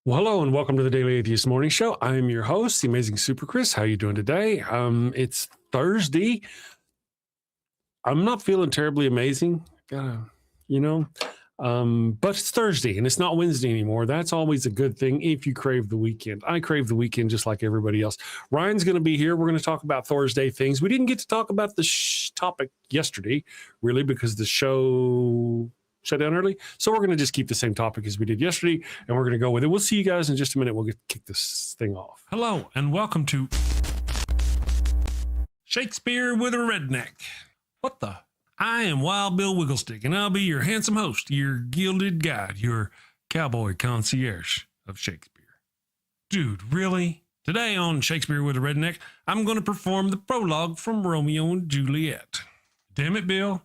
Well, hello and welcome to the Daily Atheist Morning Show. I'm your host, the amazing Super Chris. How you doing today? It's Thursday. I'm not feeling terribly amazing, but it's Thursday and it's not Wednesday anymore. That's always a good thing if you crave the weekend. I crave the weekend just like everybody else. Ryan's going to be here. We're going to talk about Thursday things. We didn't get to talk about the topic yesterday, really, because the show shut down early. So we're going to just keep the same topic as we did yesterday, and we're going to go with it. We'll see you guys in just a minute. We'll kick this thing off. Hello, and welcome to Shakespeare with a Redneck. What the? I am Wild Bill Wigglestick, and I'll be your handsome host, your gilded guide, your cowboy concierge of Shakespeare. Dude, really? Today on Shakespeare with a Redneck, I'm going to perform the prologue from Romeo and Juliet. Damn it, Bill.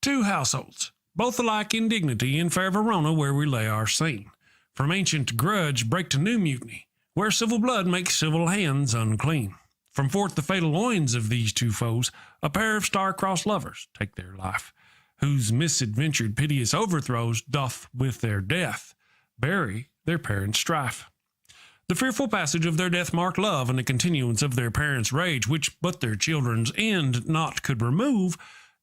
Two households, both alike in dignity in fair Verona, where we lay our scene. From ancient grudge break to new mutiny, where civil blood makes civil hands unclean. From forth the fatal loins of these two foes, a pair of star-crossed lovers take their life, whose misadventured piteous overthrows doth with their death bury their parents' strife. The fearful passage of their death-marked love and the continuance of their parents' rage, which but their children's end not could remove,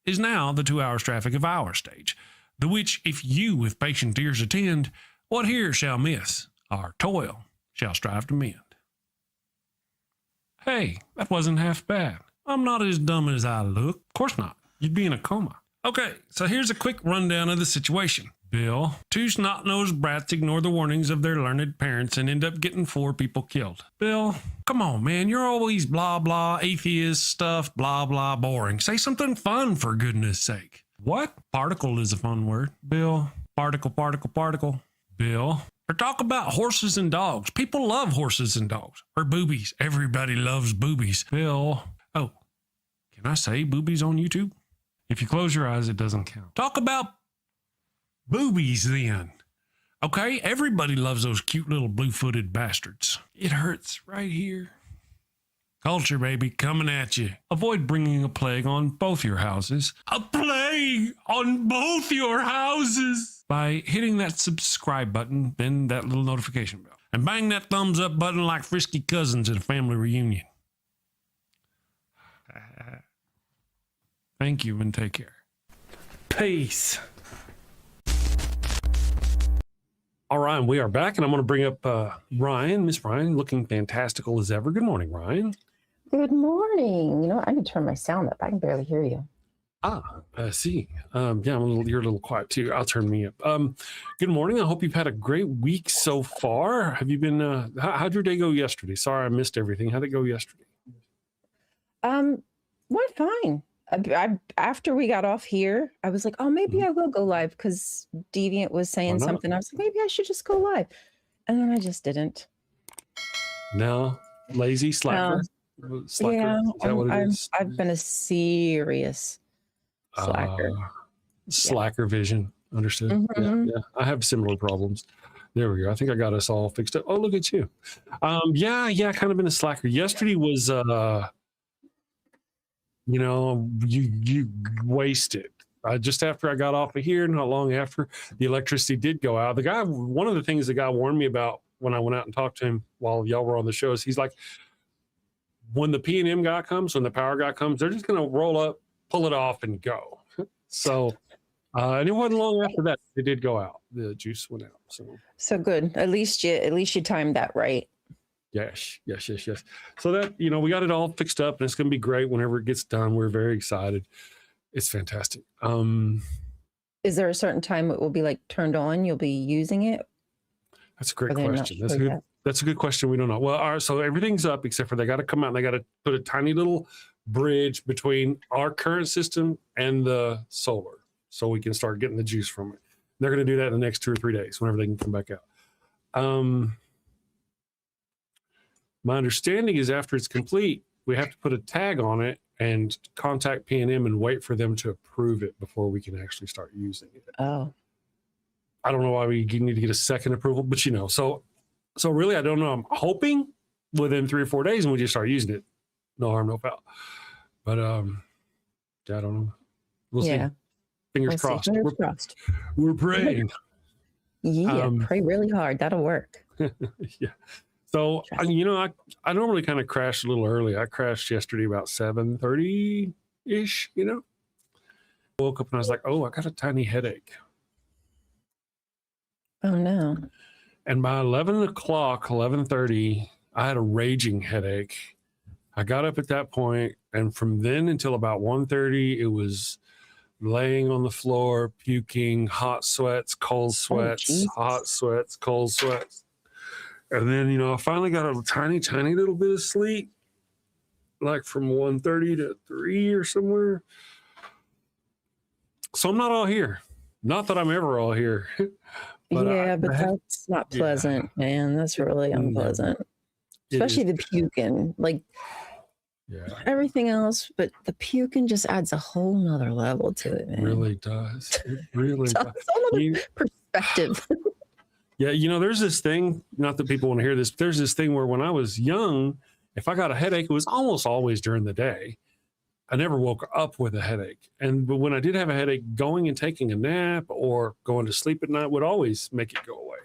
is now the 2 hours traffic of our stage, the which if you with patient ears attend, what here shall miss, our toil shall strive to mend. Hey, that wasn't half bad. I'm not as dumb as I look. Of course not. You'd be in a coma. Okay, so here's a quick rundown of the situation. Bill, two snot-nosed brats ignore the warnings of their learned parents and end up getting 4 people killed. Bill, come on, man. You're always blah, blah, atheist stuff, blah, blah, boring. Say something fun, for goodness sake. What? Particle is a fun word. Bill, particle. Bill, or talk about horses and dogs. People love horses and dogs. Or boobies. Everybody loves boobies. Bill, oh, can I say boobies on YouTube? If you close your eyes, it doesn't count. Talk about boobies then. Okay, everybody loves those cute little blue-footed bastards. It hurts right here. Culture, baby, coming at you. Avoid bringing a plague on both your houses. A plague on both your houses! By hitting that subscribe button, then that little notification bell. And bang that thumbs up button like frisky cousins at a family reunion. Thank you and take care. Peace. All right, we are back, and I'm going to bring up Ryan. Miss Ryan, looking fantastical as ever. Good morning, Ryan. Good morning. You know, I can turn my sound up. I can barely hear you. I see. Yeah, you're a little quiet too. I'll turn me up. Good morning. I hope you've had a great week so far. Have you been, how'd your day go yesterday? Sorry, I missed everything. How'd it go yesterday? Went fine. After we got off here, I was like, oh, maybe I will go live because Deviant was saying something. I was like, maybe I should just go live. And then I just didn't. No, lazy slacker. Slacker. Yeah, Is that what it is? I've been a serious slacker. Slacker vision. Understood. Mm-hmm. Yeah. I have similar problems. There we go. I think I got us all fixed up. Oh, look at you. Yeah, kind of been a slacker. Yesterday was you wasted. Just after I got off of here, not long after, the electricity did go out. One of the things the guy warned me about when I went out and talked to him while y'all were on the show is he's like, when the P&M guy comes, when the power guy comes, they're just going to roll up, pull it off, and go. So, and it wasn't long after that it did go out. The juice went out. So good. At least you timed that right. Yes. So that, we got it all fixed up and it's going to be great whenever it gets done. We're very excited. It's fantastic. Is there a certain time it will be like turned on? You'll be using it? That's a great question. That's a good question. We don't know. Well, all right, so everything's up except for they got to come out and they got to put a tiny little bridge between our current system and the solar so we can start getting the juice from it. They're going to do that in the next 2 or 3 days whenever they can come back out. My understanding is after it's complete, we have to put a tag on it and contact P&M and wait for them to approve it before we can actually start using it. Oh. I don't know why we need to get a second approval, but so really, I don't know. I'm hoping within 3 or 4 days and we just start using it. No harm, no foul. But I don't know. We'll see. Fingers We'll see. crossed. Fingers crossed. We're praying. Yeah, pray really hard. That'll work. Yeah. So, I normally kind of crash a little early. I crashed yesterday about 7:30-ish, Woke up and I was like, oh, I got a tiny headache. Oh, no. And by 11 o'clock, 11:30, I had a raging headache. I got up at that point, and from then until about 1:30, it was laying on the floor, puking, hot sweats, cold sweats, hot sweats, cold sweats. And then, I finally got a tiny, tiny little bit of sleep, like from 1:30 to 3 or somewhere. So I'm not all here. Not that I'm ever all here. But that's not pleasant, man. That's really unpleasant. Especially the puking. Like, everything else, but the puking just adds a whole nother level to it, man. It really does. It really does. It's a whole other perspective. Yeah, there's this thing, not that people want to hear this, but there's this thing where when I was young, if I got a headache, it was almost always during the day. I never woke up with a headache. But when I did have a headache, going and taking a nap or going to sleep at night would always make it go away.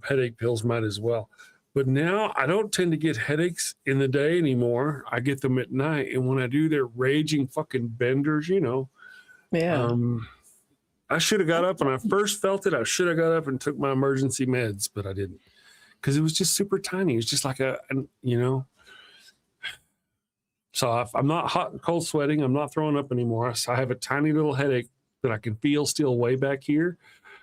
Headache pills might as well. But now I don't tend to get headaches in the day anymore. I get them at night. And when I do, they're raging fucking benders, Yeah. I should have got up when I first felt it. I should have got up and took my emergency meds, but I didn't. Because it was just super tiny. It was just like So I'm not hot and cold sweating. I'm not throwing up anymore. So I have a tiny little headache that I can feel still way back here.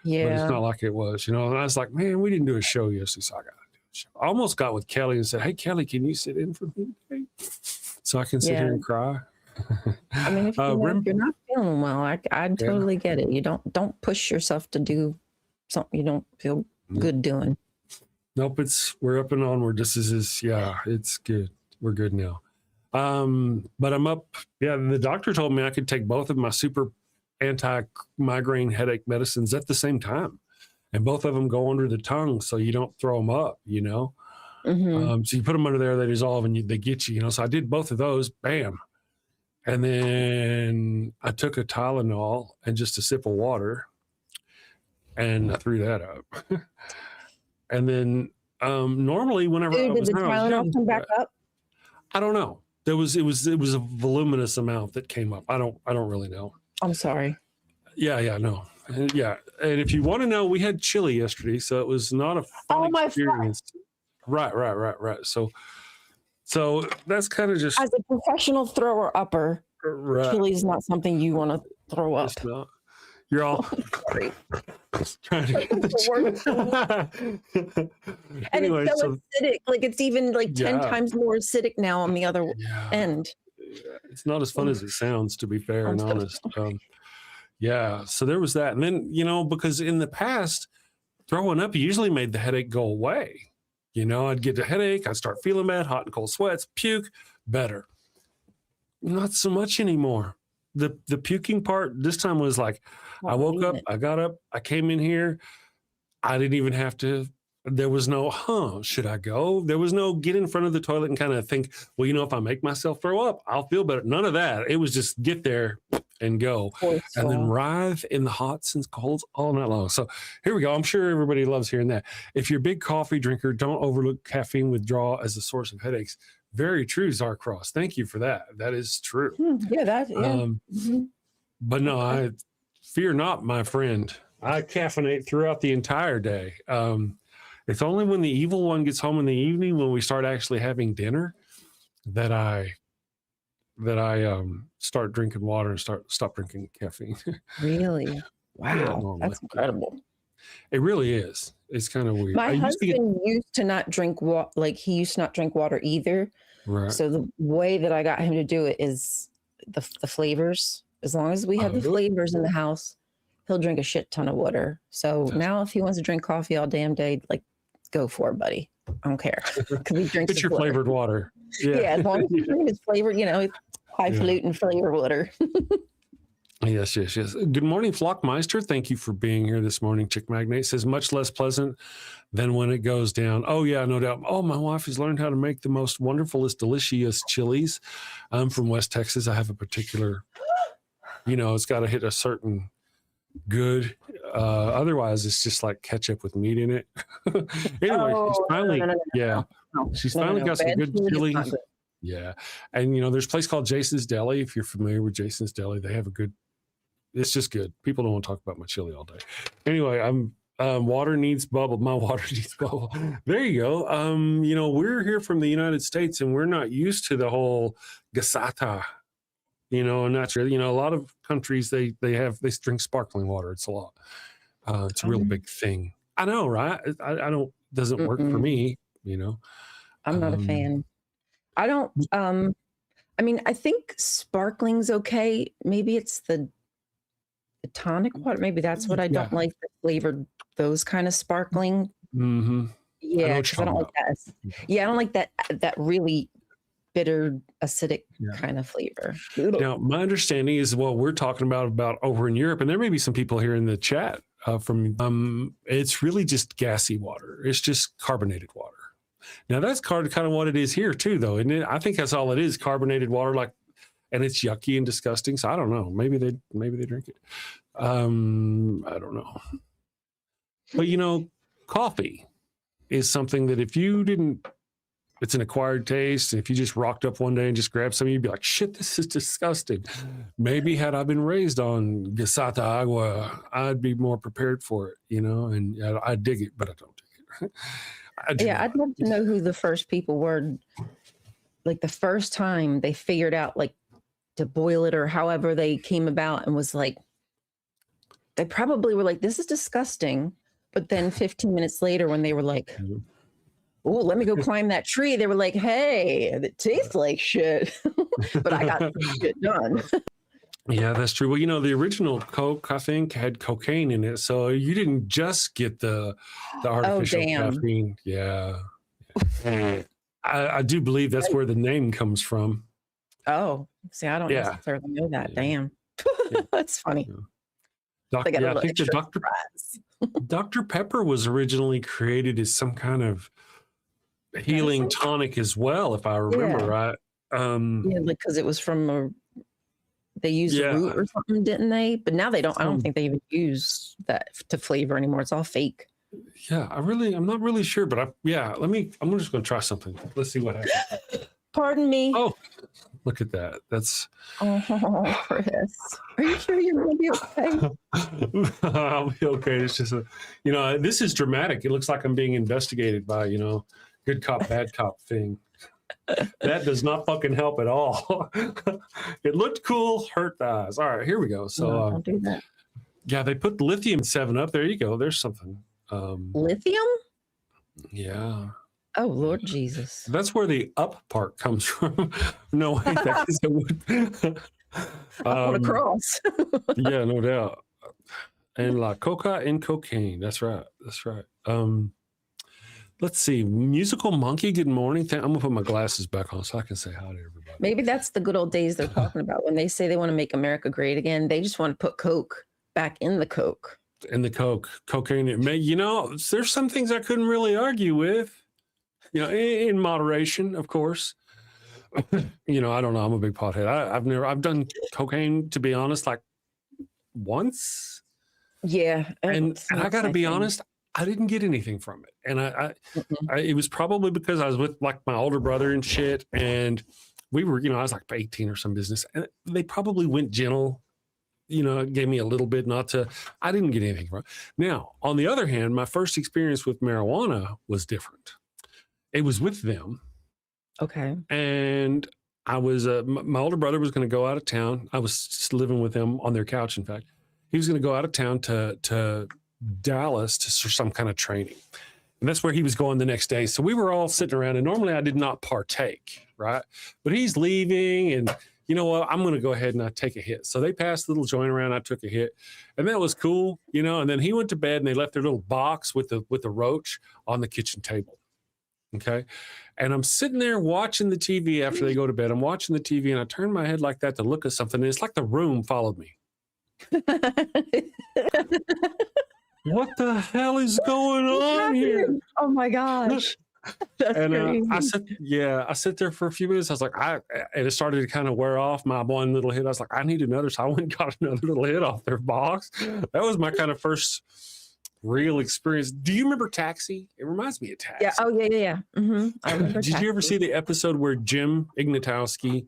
Yeah. But it's not like it was, And I was like, man, we didn't do a show yesterday, so I got to do a show. I almost got with Kelly and said, hey, Kelly, can you sit in for me today? So I can sit here and cry. I mean, if you're not feeling well, I totally get it. You don't push yourself to do something you don't feel good doing. Nope, we're up and onward. This is it's good. We're good now. But I'm up. Yeah, the doctor told me I could take both of my super anti-migraine headache medicines at the same time, and both of them go under the tongue, so you don't throw them up. Mm-hmm. So you put them under there, they dissolve, and they get you. So I did both of those. Bam. And then I took a Tylenol and just a sip of water, and I threw that up. And then normally whenever did the Tylenol come back up? I don't know. It was a voluminous amount that came up. I don't really know. I'm sorry. Yeah, no. Yeah. And if you want to know, we had chili yesterday, so it was not a fun experience. Right. So that's kind of just as a professional thrower upper, chili's not something you want to throw up. It's not. You're all sorry. trying to get the and anyway, it's so acidic. Like it's even like 10 times more acidic now on the other end. It's not as fun as it sounds, to be fair and honest. So there was that. And then, because in the past, throwing up usually made the headache go away. I'd get a headache, I'd start feeling bad, hot and cold sweats, puke, better. Not so much anymore. The puking part this time was like, I woke up, I got up, I came in here. I didn't even have to, there was no, should I go? There was no get in front of the toilet and kind of think, well, if I make myself throw up, I'll feel better. None of that. It was just get there and go. And then writhe in the hots and colds all night long. So here we go. I'm sure everybody loves hearing that. If you're a big coffee drinker, don't overlook caffeine withdrawal as a source of headaches. Very true, Zarcross. Thank you for that. That is true. But no, I fear not, my friend. I caffeinate throughout the entire day. It's only when the evil one gets home in the evening, when we start actually having dinner, that I start drinking water and stop drinking caffeine. Really? Wow, that's incredible. It really is. It's kind of weird. My husband used to not drink water. Like he used to not drink water either. Right. So the way that I got him to do it is the flavors. As long as we have the flavors in the house, he'll drink a shit ton of water. So now if he wants to drink coffee all damn day, like go for it, buddy. I don't care. It's your flavored water. Yeah, as long as you drink his flavored, highfalutin flavor water. Yes. Good morning, Flockmeister. Thank you for being here this morning. Chick Magnate says, much less pleasant than when it goes down. Oh, yeah, no doubt. Oh, my wife has learned how to make the most wonderfulest, delicious chilies. I'm from West Texas. I have a particular It's got to hit a certain good. Otherwise, it's just like ketchup with meat in it. Anyway, she's finally, she's finally got some good chilies. Yeah. And, there's a place called Jason's Deli. If you're familiar with Jason's Deli, they have it's just good. People don't want to talk about my chili all day. Anyway, water needs bubble. My water needs bubble. There you go. We're here from the United States and we're not used to the whole gasata, and that's really, a lot of countries, they drink sparkling water. It's a lot. It's a real big thing. I know, right? Doesn't work for me, I'm not a fan. I don't, I think sparkling's okay. Maybe it's the tonic water. Maybe that's what I don't like, the flavored, those kind of sparkling. Mm-hmm. Yeah, because I don't like that. Yeah, I don't like that really bitter, acidic kind of flavor. Now, my understanding is what we're talking about over in Europe, and there may be some people here in the chat it's really just gassy water. It's just carbonated water. Now, that's kind of what it is here too, though, isn't it? I think that's all it is, carbonated water, and it's yucky and disgusting. So I don't know. Maybe they drink it. I don't know. But coffee is something that if you didn't, it's an acquired taste. And if you just rocked up one day and just grabbed some, you'd be like, shit, this is disgusting. Maybe had I been raised on gasata agua, I'd be more prepared for it, and I dig it, but I don't dig it. I'd love to know who the first people were, like the first time they figured out to boil it or however they came about, and was like, they probably were like, this is disgusting. But then 15 minutes later, when they were like, oh, let me go climb that tree, they were like, hey, it tastes like shit. But I got the shit done. Yeah, that's true. Well, the original Coke, I think, had cocaine in it. So you didn't just get the artificial caffeine. Yeah. I do believe that's where the name comes from. Oh, see, I don't necessarily know that. Damn. That's funny. I think the Dr. Pepper was originally created as some kind of healing tonic as well, if I remember right. Because it was from they used a root or something, didn't they? But now they don't. I don't think they even use that to flavor anymore. It's all fake. Yeah, I'm not really sure, but I'm just going to try something. Let's see what happens. Pardon me. Oh, look at that. That's. Oh, Chris. Are you sure you're going to be okay? I'll be okay. It's just this is dramatic. It looks like I'm being investigated by, good cop, bad cop thing. That does not fucking help at all. It looked cool, hurt the eyes. All right, here we go. So don't do that. Yeah, they put lithium 7-Up. There you go. There's something. Lithium? Yeah. Oh, Lord Jesus. That's where the up part comes from. No, wait, that is a wood. On a cross. Yeah, no doubt. And La Coca and cocaine. That's right. Let's see. Musical Monkey, good morning. I'm going to put my glasses back on so I can say hi to everybody. Maybe that's the good old days they're talking about. When they say they want to make America great again, they just want to put Coke back in the Coke. In the Coke. Cocaine. There's some things I couldn't really argue with. In moderation, of course. I don't know. I'm a big pothead. I've done cocaine, to be honest, like once. Yeah. And I got to be honest, I didn't get anything from it. And I it was probably because I was with like my older brother and shit. And we were, I was like 18 or some business. And they probably went gentle, gave me a little bit, I didn't get anything from it. Now, on the other hand, my first experience with marijuana was different. It was with them. Okay. And I was, my older brother was going to go out of town. I was just living with him on their couch, in fact. He was going to go out of town to Dallas for some kind of training. And that's where he was going the next day. So we were all sitting around, and normally I did not partake, right? But he's leaving, and you know what? I'm going to go ahead and I take a hit. So they passed the little joint around. I took a hit, and that was cool, and then he went to bed, and they left their little box with the roach on the kitchen table. Okay. And I'm sitting there watching the TV after they go to bed. I'm watching the TV, and I turn my head like that to look at something. And it's like the room followed me. What the hell is going on here? Oh my gosh. That's And crazy. I sit there for a few minutes. I was like, and it started to kind of wear off my one little hit. I was like, I need another. So I went and got another little hit off their box. That was my kind of first real experience. Do you remember Taxi? It reminds me of Taxi. Yeah. Oh, yeah. I remember. Did you ever see the episode where Jim Ignatowski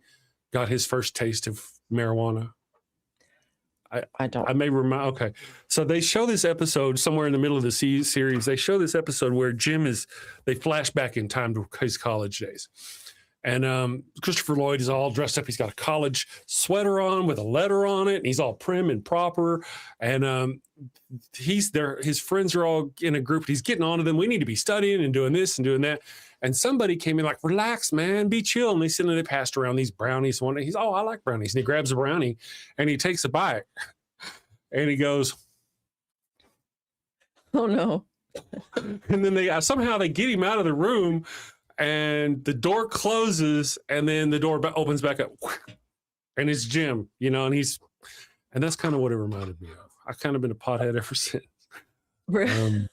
got his first taste of marijuana? I don't. I may remind. Okay, so they show this episode somewhere in the middle of the series. They show this episode where they flash back in time to his college days, and Christopher Lloyd is all dressed up. He's got a college sweater on with a letter on it, and he's all prim and proper. And he's there. His friends are all in a group. He's getting on to them. We need to be studying and doing this and doing that. And somebody came in like, relax, man, be chill. And they sit and they passed around these brownies. One day he's, I like brownies. And he grabs a brownie and he takes a bite. And he goes, Oh no. and then somehow they get him out of the room and the door closes and then the door opens back up. And it's Jim, and that's kind of what it reminded me of. I've kind of been a pothead ever since. In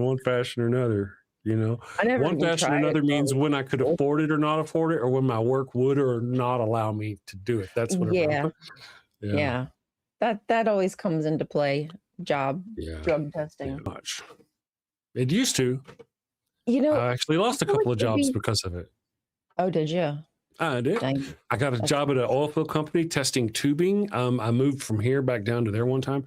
one fashion or another. One fashion or another means when I could afford it or not afford it, or when my work would or not allow me to do it. That's what. Yeah. That always comes into play. Drug testing. Yeah, much. It used to. I actually lost a couple of jobs because of it. Oh, did you? I did. Dang. I got a job at an oil field company testing tubing. I moved from here back down to there one time.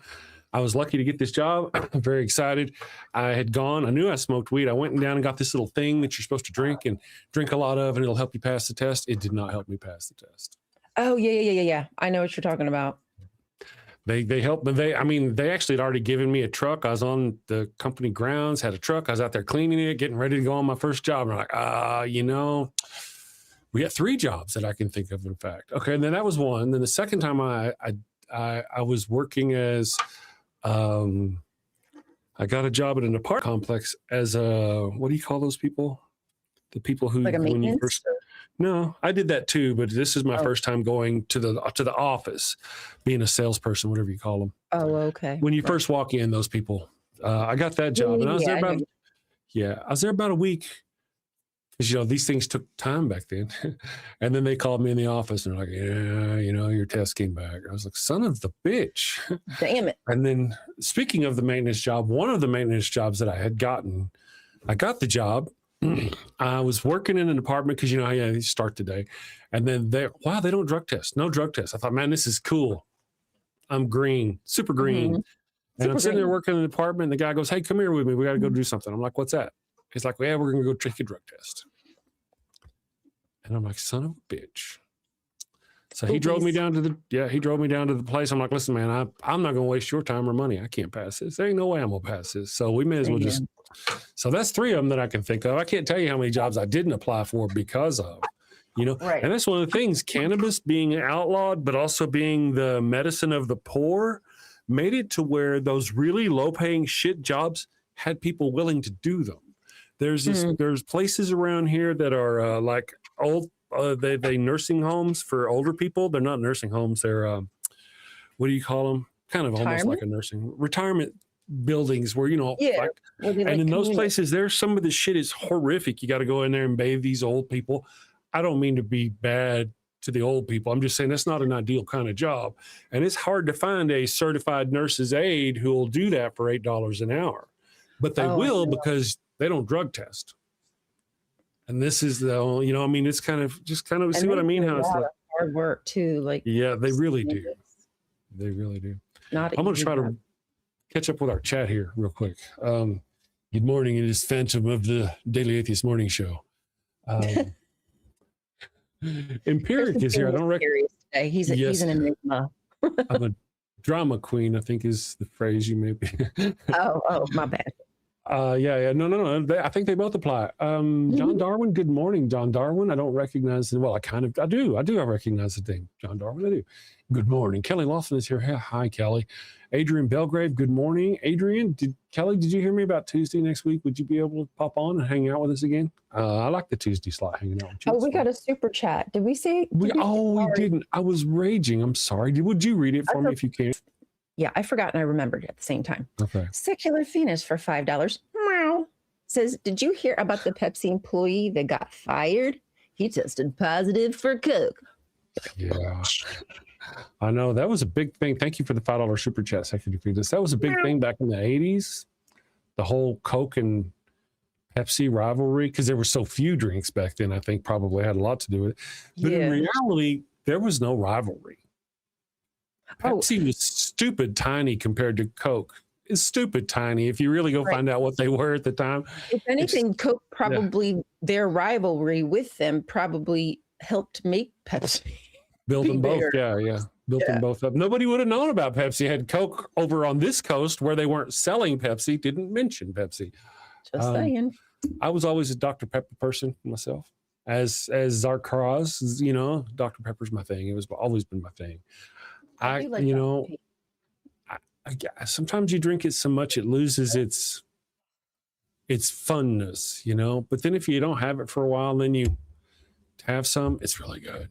I was lucky to get this job. I'm very excited. I knew I smoked weed. I went down and got this little thing that you're supposed to drink a lot of, and it'll help you pass the test. It did not help me pass the test. Oh, yeah. I know what you're talking about. They helped me. They actually had already given me a truck. I was on the company grounds, had a truck. I was out there cleaning it, getting ready to go on my first job. And I'm like, we got 3 jobs that I can think of, in fact. Okay, and then that was one. Then the second time I was working as I got a job at an apartment complex as what do you call those people? The people who, like a maintenance? No, I did that too, but this is my first time going to the office, being a salesperson, whatever you call them. Oh, okay. When you first walk in, those people. I got that job, and I was there about a week. Because, these things took time back then. And then they called me in the office and they're like, your test came back. I was like, son of the bitch. Damn it. And then speaking of the maintenance job, one of the maintenance jobs that I had gotten, I got the job. I was working in an apartment because, you start today. And then they don't drug test. No drug test. I thought, man, this is cool. I'm green, super green. Mm-hmm. And I'm sitting there working in an apartment. And the guy goes, hey, come here with me. We got to go do something. I'm like, what's that? He's like, we're going to go take a drug test. And I'm like, son of a bitch. So he drove me down to the place. I'm like, listen, man, I'm not going to waste your time or money. I can't pass this. There ain't no way I'm going to pass this. So we may as well so that's 3 of them that I can think of. I can't tell you how many jobs I didn't apply for because of, Right. And that's one of the things, cannabis being outlawed, but also being the medicine of the poor, made it to where those really low paying shit jobs had people willing to do them. There's places around here that are like old, they nursing homes for older people. They're not nursing homes. They're, what do you call them? Kind of almost like a retirement buildings where, and in those places, there's some of the shit is horrific. You got to go in there and bathe these old people. I don't mean to be bad to the old people. I'm just saying that's not an ideal kind of job. And it's hard to find a certified nurse's aide who will do that for $8 an hour. But they will because they don't drug test. And this is it's kind of see what I mean? How it's like hard work too. Like, yeah, they really do. They really do. I'm going to try to catch up with our chat here real quick. Good morning. It is Phantom of the Daily Atheist Morning Show. Empiric is here. I don't recognize. He's an enigma. I'm a drama queen, I think is the phrase you may be. oh, my bad. No. I think they both apply. John Darwin, good morning, John Darwin. I don't recognize it. Well, I do. I recognize the name, John Darwin. I do. Good morning. Kelly Lawson is here. Hi, Kelly. Adrian Belgrave, good morning. Adrian, did you hear me about Tuesday next week? Would you be able to pop on and hang out with us again? I like the Tuesday slot hanging out with you. Oh, we got a super chat. Did we say? We didn't. I was raging. I'm sorry. Would you read it for me if you can? Yeah, I forgot and I remembered at the same time. Okay. Secular Phoenix for $5. Meow. says, did you hear about the Pepsi employee that got fired? He tested positive for Coke. Yeah. I know that was a big thing. Thank you for the $5 super chat, Secretary Fetus. That was a big thing back in the 80s. The whole Coke and Pepsi rivalry, because there were so few drinks back then, I think probably had a lot to do with it. But in reality, there was no rivalry. Pepsi was stupid tiny compared to Coke. It's stupid tiny if you really go find out what they were at the time. If anything, Coke probably, their rivalry with them probably helped make Pepsi. Build them both, built them both up. Nobody would have known about Pepsi had Coke over on this coast where they weren't selling Pepsi, didn't mention Pepsi. Just saying. I was always a Dr. Pepper person myself. As Zarkraz, you know, Dr. Pepper's my thing. It was always been my thing. Sometimes you drink it so much it loses its funness, you know. But then if you don't have it for a while, then you have some, it's really good.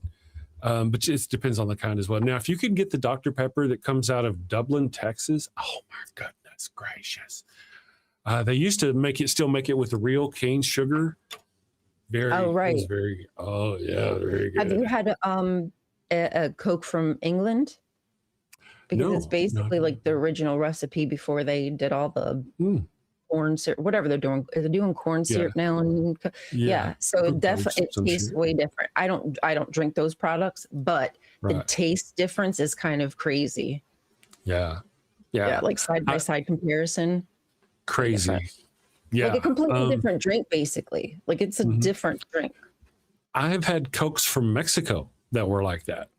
But it depends on the kind as well. Now, if you could get the Dr. Pepper that comes out of Dublin, Texas, oh my goodness gracious. They used to still make it with the real cane sugar. Very good. Very good. Have you had a Coke from England? Because it's basically like the original recipe before they did all the corn syrup, whatever they're doing. They're doing corn syrup now, and so it tastes way different. I don't drink those products, but the taste difference is kind of crazy. Yeah, like side by side comparison. Crazy. Like a completely different drink, basically. Like it's a different drink. I have had Cokes from Mexico that were like that.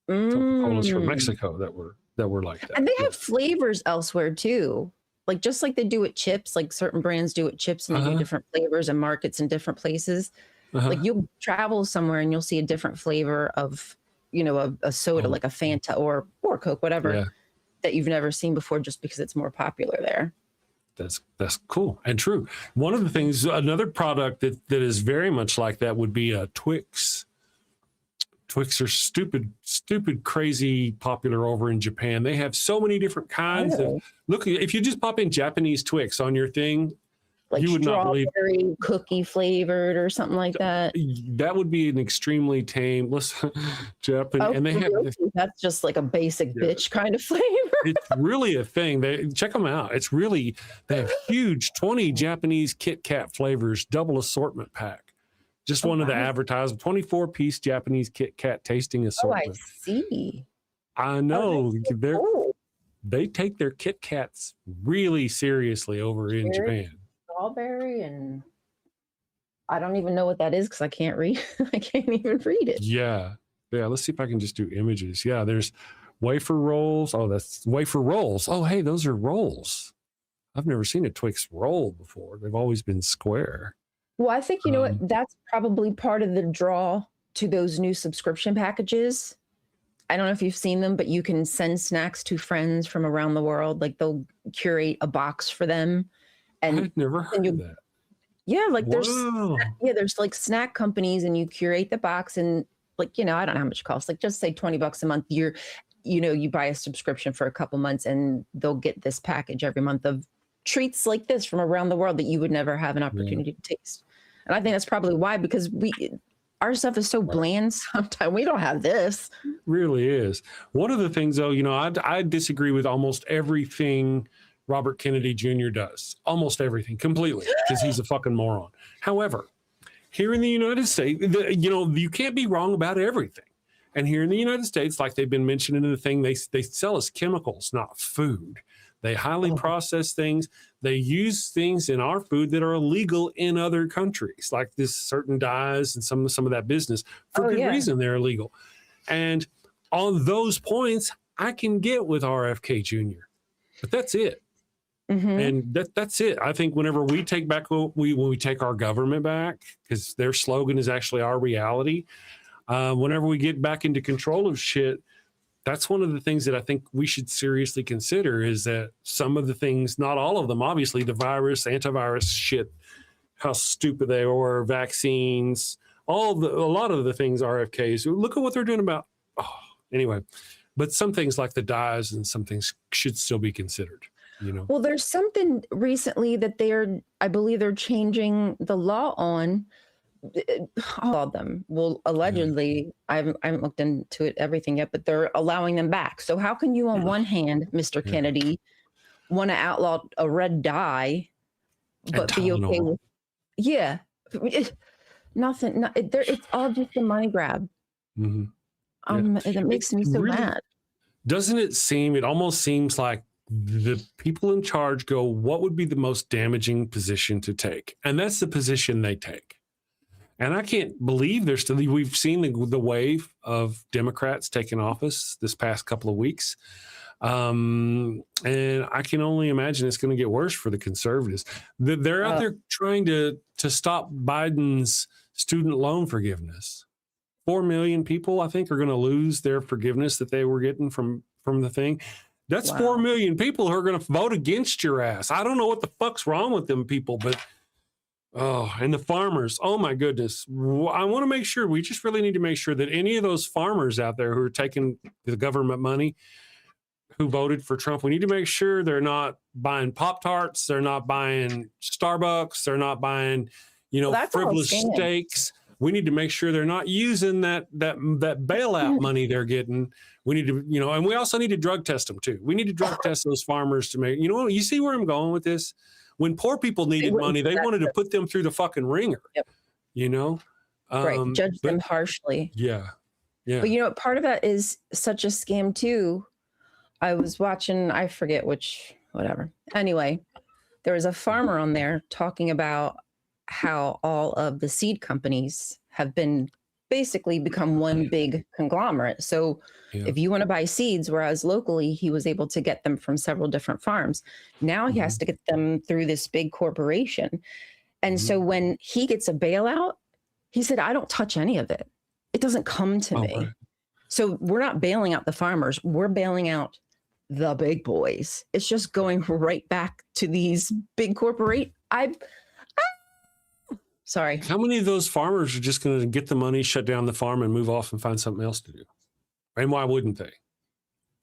Coca-Colas from Mexico that were like that. And they have flavors elsewhere too. Like just like they do with chips, like certain brands do with chips and they do different flavors and markets in different places. Like you'll travel somewhere and you'll see a different flavor of, you know, a soda like a Fanta or Coke, whatever, that you've never seen before just because it's more popular there. That's cool and true. One of the things, another product that is very much like that would be Twix. Twix are stupid, crazy popular over in Japan. They have so many different kinds of. Look, if you just pop in Japanese Twix on your thing, like you would not believe cookie flavored or something like that. That would be an extremely tame. Listen, Japan, and they have. That's just like a basic bitch kind of flavor. It's really a thing. Check them out. It's really, they have huge 20 Japanese Kit Kat flavors, double assortment pack. Just one of the advertised 24-piece Japanese Kit Kat tasting assortment. Oh, I see. I know. They take their Kit Kats really seriously over in Japan. Strawberry and I don't even know what that is because I can't read. I can't even read it. Yeah. Let's see if I can just do images. Yeah, there's wafer rolls. Oh, that's wafer rolls. Oh, hey, those are rolls. I've never seen a Twix roll before. They've always been square. Well, I think, you know what, that's probably part of the draw to those new subscription packages. I don't know if you've seen them, but you can send snacks to friends from around the world. Like they'll curate a box for them. And I've never heard of that. Yeah, like there's like snack companies and you curate the box and like, you know, I don't know how much it costs. Like just say $20 a month. You buy a subscription for a couple months and they'll get this package every month of treats like this from around the world that you would never have an opportunity to taste. And I think that's probably why, because our stuff is so bland sometimes. We don't have this. It really is. One of the things, though, you know, I disagree with almost everything Robert Kennedy Jr. does. Almost everything, completely, because he's a fucking moron. However, here in the United States, you can't be wrong about everything. And here in the United States, like they've been mentioning in the thing, they sell us chemicals, not food. They highly process things. They use things in our food that are illegal in other countries, like this certain dyes and some of that business. For good reason, they're illegal. And on those points, I can get with RFK Jr. But that's it. And that's it. I think whenever we take back, when we take our government back, because their slogan is actually our reality, whenever we get back into control of shit, that's one of the things that I think we should seriously consider is that some of the things, not all of them, obviously the antivirus shit, how stupid they are, vaccines, a lot of the things RFKs, look at what they're doing about, anyway. But some things like the dyes and some things should still be considered. you know. Well, there's something recently that I believe they're changing the law on. All of them. Well, allegedly, I haven't looked into it, everything yet, but they're allowing them back. So how can you, on one hand, Mr. Kennedy, want to outlaw a red dye, but be okay with, nothing. It's all just a money grab. It makes me so mad. Doesn't it seem? It almost seems like the people in charge go, "What would be the most damaging position to take?" And that's the position they take. And I can't believe there's still. We've seen the wave of Democrats taking office this past couple of weeks. And I can only imagine it's going to get worse for the conservatives. They're out there trying to stop Biden's student loan forgiveness. 4 million people, I think, are going to lose their forgiveness that they were getting from the thing. That's 4 million people who are going to vote against your ass. I don't know what the fuck's wrong with them people, but and the farmers, oh my goodness. I want to make sure, we just really need to make sure that any of those farmers out there who are taking the government money, who voted for Trump, we need to make sure they're not buying Pop-Tarts, they're not buying Starbucks, they're not buying, frivolous steaks. We need to make sure they're not using that bailout money they're getting. We need to, and we also need to drug test them too. We need to drug test those farmers to make, you see where I'm going with this? When poor people needed money, they wanted to put them through the fucking ringer, right. Judge them harshly. Yeah. But part of that is such a scam too. I was watching, I forget which, whatever. Anyway, there was a farmer on there talking about how all of the seed companies have basically become one big conglomerate. So if you want to buy seeds, whereas locally he was able to get them from several different farms, now he has to get them through this big corporation. And so when he gets a bailout, he said, I don't touch any of it. It doesn't come to me. Right. So we're not bailing out the farmers. We're bailing out the big boys. It's just going right back to these big corporate. Sorry. How many of those farmers are just going to get the money, shut down the farm, and move off and find something else to do? And why wouldn't they?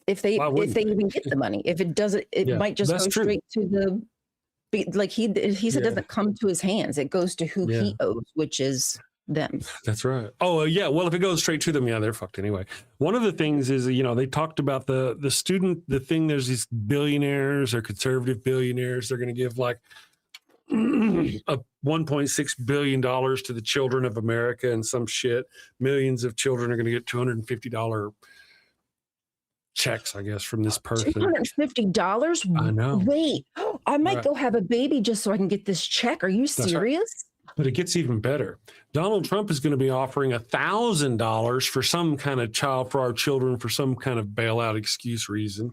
If they even get the money, if it doesn't, it might just go straight to like he said, it doesn't come to his hands. It goes to who he owes, which is them. That's right. Oh, yeah. Well, if it goes straight to them, they're fucked anyway. One of the things is, they talked about the thing, there's these billionaires or conservative billionaires. They're going to give like a $1.6 billion to the children of America and some shit. Millions of children are going to get $250 checks, I guess, from this person. $250? I know. Wait, I might go have a baby just so I can get this check. Are you serious? Right. But it gets even better. Donald Trump is going to be offering $1,000 for some kind of child for our children for some kind of bailout excuse reason.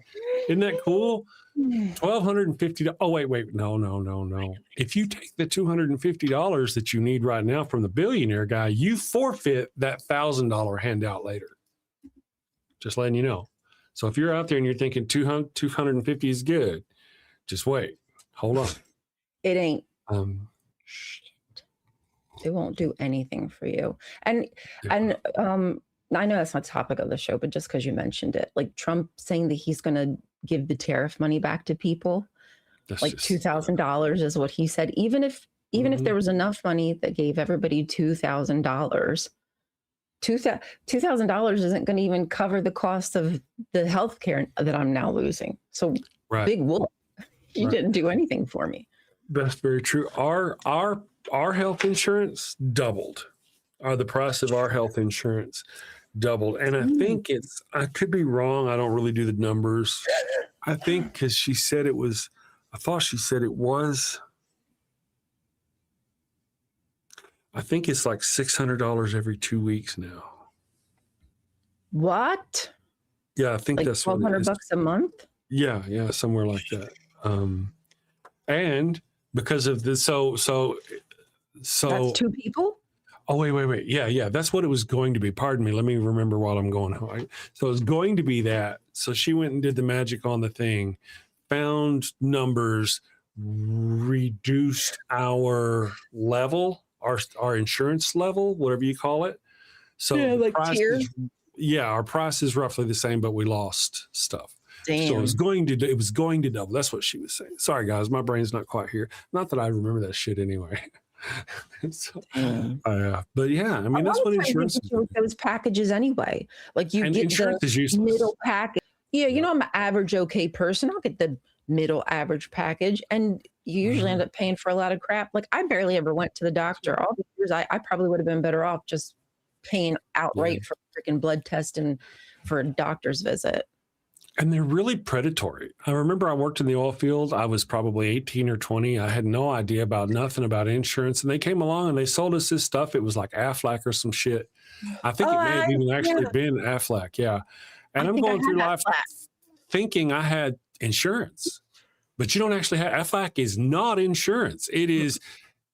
Isn't that cool? $1,250. Oh, wait. No. If you take the $250 that you need right now from the billionaire guy, you forfeit that $1,000 handout later. Just letting you know. So if you're out there and you're thinking 250 is good, just wait. Hold on. It ain't. It won't do anything for you. And I know that's not the topic of the show, but just because you mentioned it, like Trump saying that he's going to give the tariff money back to people, that's like $2,000 is what he said. Even if there was enough money that gave everybody $2,000, $2,000 isn't going to even cover the cost of the health care that I'm now losing. So big whoop. You didn't do anything for me. That's very true. Our health insurance doubled. The price of our health insurance doubled. And I think I could be wrong. I don't really do the numbers. I think because I thought she said it was, I think it's like $600 every 2 weeks now. What? Yeah, I think like that's what it is. $1,200 a month? Yeah, somewhere like that. And because of this, so that's two people? Oh, wait. Yeah. That's what it was going to be. Pardon me. Let me remember while I'm going. So it was going to be that. So she went and did the magic on the thing, found numbers, reduced our level, our insurance level, whatever you call it. So like tiers. Our price is roughly the same, but we lost stuff. Damn. So it was going to double. That's what she was saying. Sorry, guys, my brain's not quite here. Not that I remember that shit anyway. So, but yeah, I mean, that's what insurance is. Those packages anyway. Like you And get insurance the is useless. middle package. Yeah, you know, I'm an average okay person. I'll get the middle average package, and you usually end up paying for a lot of crap. Like I barely ever went to the doctor. All the years I probably would have been better off just paying outright for a freaking blood test and for a doctor's visit. And they're really predatory. I remember I worked in the oil field. I was probably 18 or 20. I had no idea about nothing about insurance. And they came along and they sold us this stuff. It was like Aflac or some shit. I think it may have even actually been Aflac. Yeah. And I'm going through life thinking I had insurance. But you don't actually have. Aflac is not insurance. It is,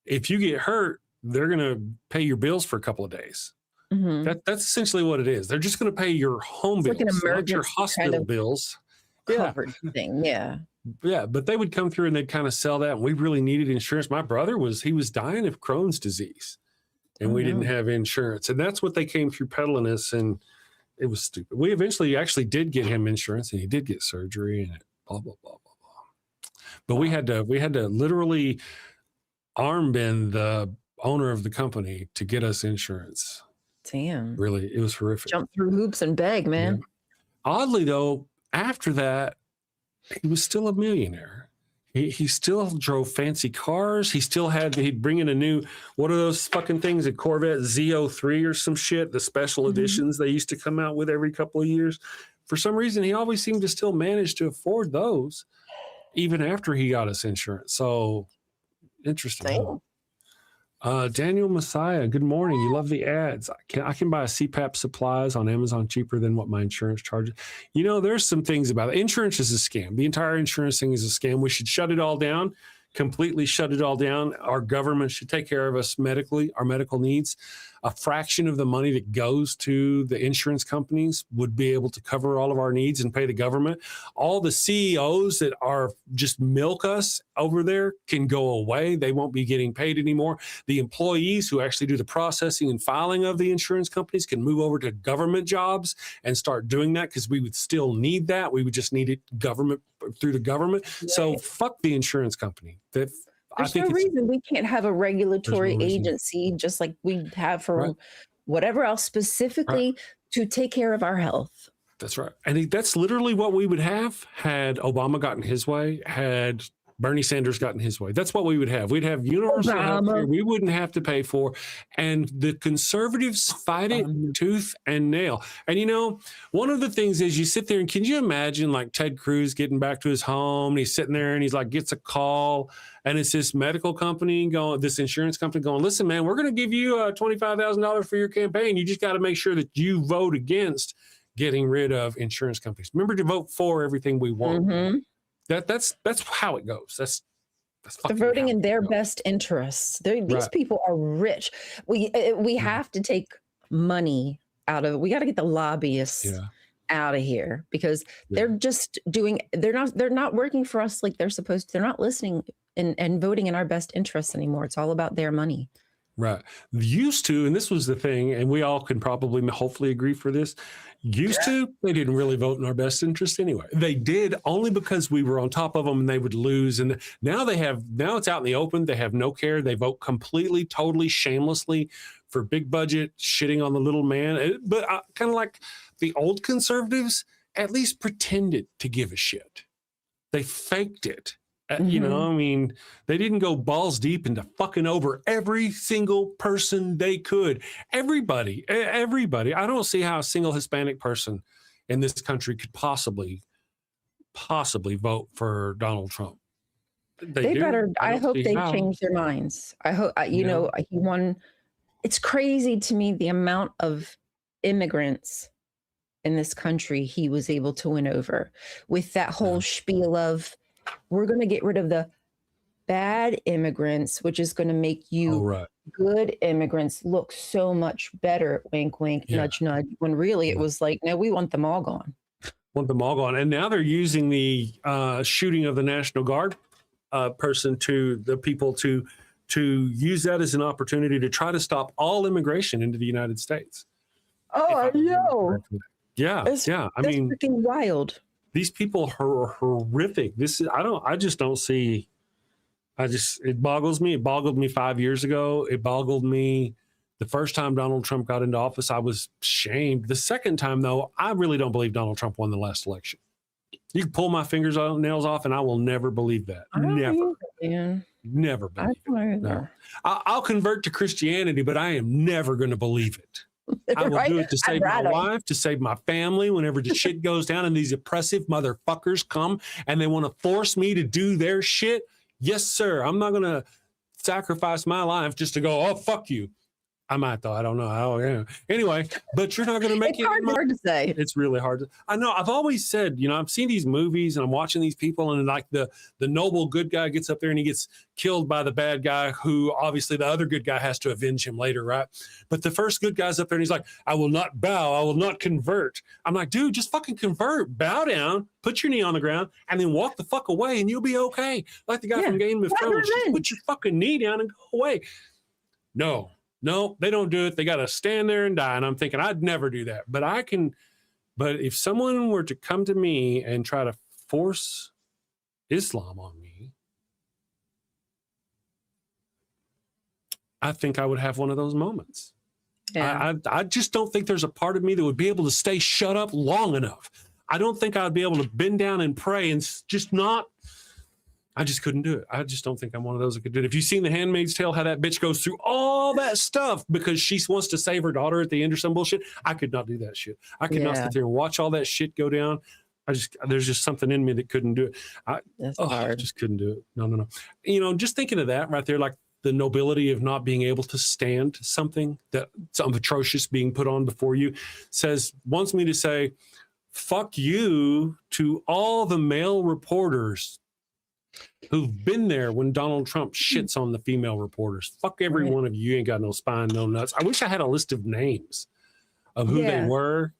if you get hurt, they're going to pay your bills for a couple of days. That's essentially what it is. They're just going to pay your home bills, like not your hospital bills. Covered thing, yeah. Yeah, but they would come through and they'd kind of sell that. And we really needed insurance. My brother was dying of Crohn's disease, and we didn't have insurance. And that's what they came through peddling us, and it was stupid. We eventually actually did get him insurance, and he did get surgery, and blah blah blah blah blah. But we had to literally arm bend the owner of the company to get us insurance. Damn. Really, it was horrific. Jump through hoops and beg, man. Yeah. Oddly, though, after that, he was still a millionaire. He still drove fancy cars. He still he'd bring in a new, what are those fucking things, a Corvette Z03 or some shit, the special editions they used to come out with every couple of years. For some reason, he always seemed to still manage to afford those, even after he got us insurance. So, interesting. Daniel Messiah, good morning. You love the ads. I can buy a CPAP supplies on Amazon cheaper than what my insurance charges. You know, there's some things about it. Insurance is a scam. The entire insurance thing is a scam. We should shut it all down, completely shut it all down. Our government should take care of us medically, our medical needs. A fraction of the money that goes to the insurance companies would be able to cover all of our needs and pay the government. All the CEOs that are just milk us over there can go away. They won't be getting paid anymore. The employees who actually do the processing and filing of the insurance companies can move over to government jobs and start doing that, because we would still need that. We would just need it through the government. Right. So fuck the insurance company. There's no reason we can't have a regulatory agency just like we have for whatever else, specifically to take care of our health. That's right. And that's literally what we would have had Obama gotten his way, had Bernie Sanders gotten his way. That's what we would have. We'd have universal health care we wouldn't have to pay for. And the conservatives fight it tooth and nail. And, you know, one of the things is you sit there and can you imagine like Ted Cruz getting back to his home and he's sitting there and he's like, gets a call and it's this medical company going, this insurance company going, listen, man, we're going to give you $25,000 for your campaign. You just got to make sure that you vote against getting rid of insurance companies. Remember to vote for everything we want. That's how it goes. That's they're voting in their best interests. These people are rich. We have to take money out of. We got to get the lobbyists out of here because they're just doing. They're not working for us like they're supposed to. They're not listening and voting in our best interests anymore. It's all about their money. Right. Used to, and this was the thing, and we all can probably hopefully agree for this. Used to, they didn't really vote in our best interest anyway. They did only because we were on top of them and they would lose. And now it's out in the open. They have no care. They vote completely, totally shamelessly for big budget, shitting on the little man. But kind of like the old conservatives, at least pretended to give a shit. They faked it. You know, I mean, they didn't go balls deep into fucking over every single person they could. Everybody. I don't see how a single Hispanic person in this country could possibly vote for Donald Trump. They better. I hope they change their minds. I hope, you know, he won. It's crazy to me the amount of immigrants in this country he was able to win over with that whole spiel of, we're going to get rid of the bad immigrants, which is going to make you good immigrants look so much better. Wink, wink, nudge, nudge. When really it was like, no, we want them all gone. Want them all gone. And now they're using the shooting of the National Guard person to the people to use that as an opportunity to try to stop all immigration into the United States. Oh, I know. Yeah. I mean, freaking wild. these people are horrific. I just don't see. It boggles me. It boggled me 5 years ago. It boggled me the first time Donald Trump got into office. I was shamed. The second time, though, I really don't believe Donald Trump won the last election. You can pull my nails off, and I will never believe that. Never believe it. No. I'll convert to Christianity, but I am never going to believe it. I will do it to save my wife, to save my family whenever the shit goes down and these oppressive motherfuckers come and they want to force me to do their shit. Yes, sir. I'm not going to sacrifice my life just to go, oh, fuck you. I might, though. I don't know. Oh, yeah. Anyway, but you're not going to make it. It's hard to say. It's really hard. I know. I've always said, I've seen these movies and I'm watching these people and like the noble good guy gets up there and he gets killed by the bad guy who obviously the other good guy has to avenge him later, right? But the first good guy's up there and he's like, I will not bow. I will not convert. I'm like, dude, just fucking convert. Bow down, put your knee on the ground, and then walk the fuck away and you'll be okay. Like the guy from Game of Thrones, just put your fucking knee down and go away. No, they don't do it. They got to stand there and die. And I'm thinking, I'd never do that. But but if someone were to come to me and try to force Islam on me, I think I would have one of those moments. Yeah. I just don't think there's a part of me that would be able to stay shut up long enough. I don't think I'd be able to bend down and pray and I just couldn't do it. I just don't think I'm one of those that could do it. If you've seen The Handmaid's Tale, how that bitch goes through all that stuff because she wants to save her daughter at the end or some bullshit, I could not do that shit. I could not sit there and watch all that shit go down. There's just something in me that couldn't do it. I just couldn't do it. No. Just thinking of that right there, like the nobility of not being able to stand something atrocious being put on before you wants me to say, fuck you to all the male reporters who've been there when Donald Trump shits on the female reporters. Fuck every one of you. You ain't got no spine, no nuts. I wish I had a list of names of who they were,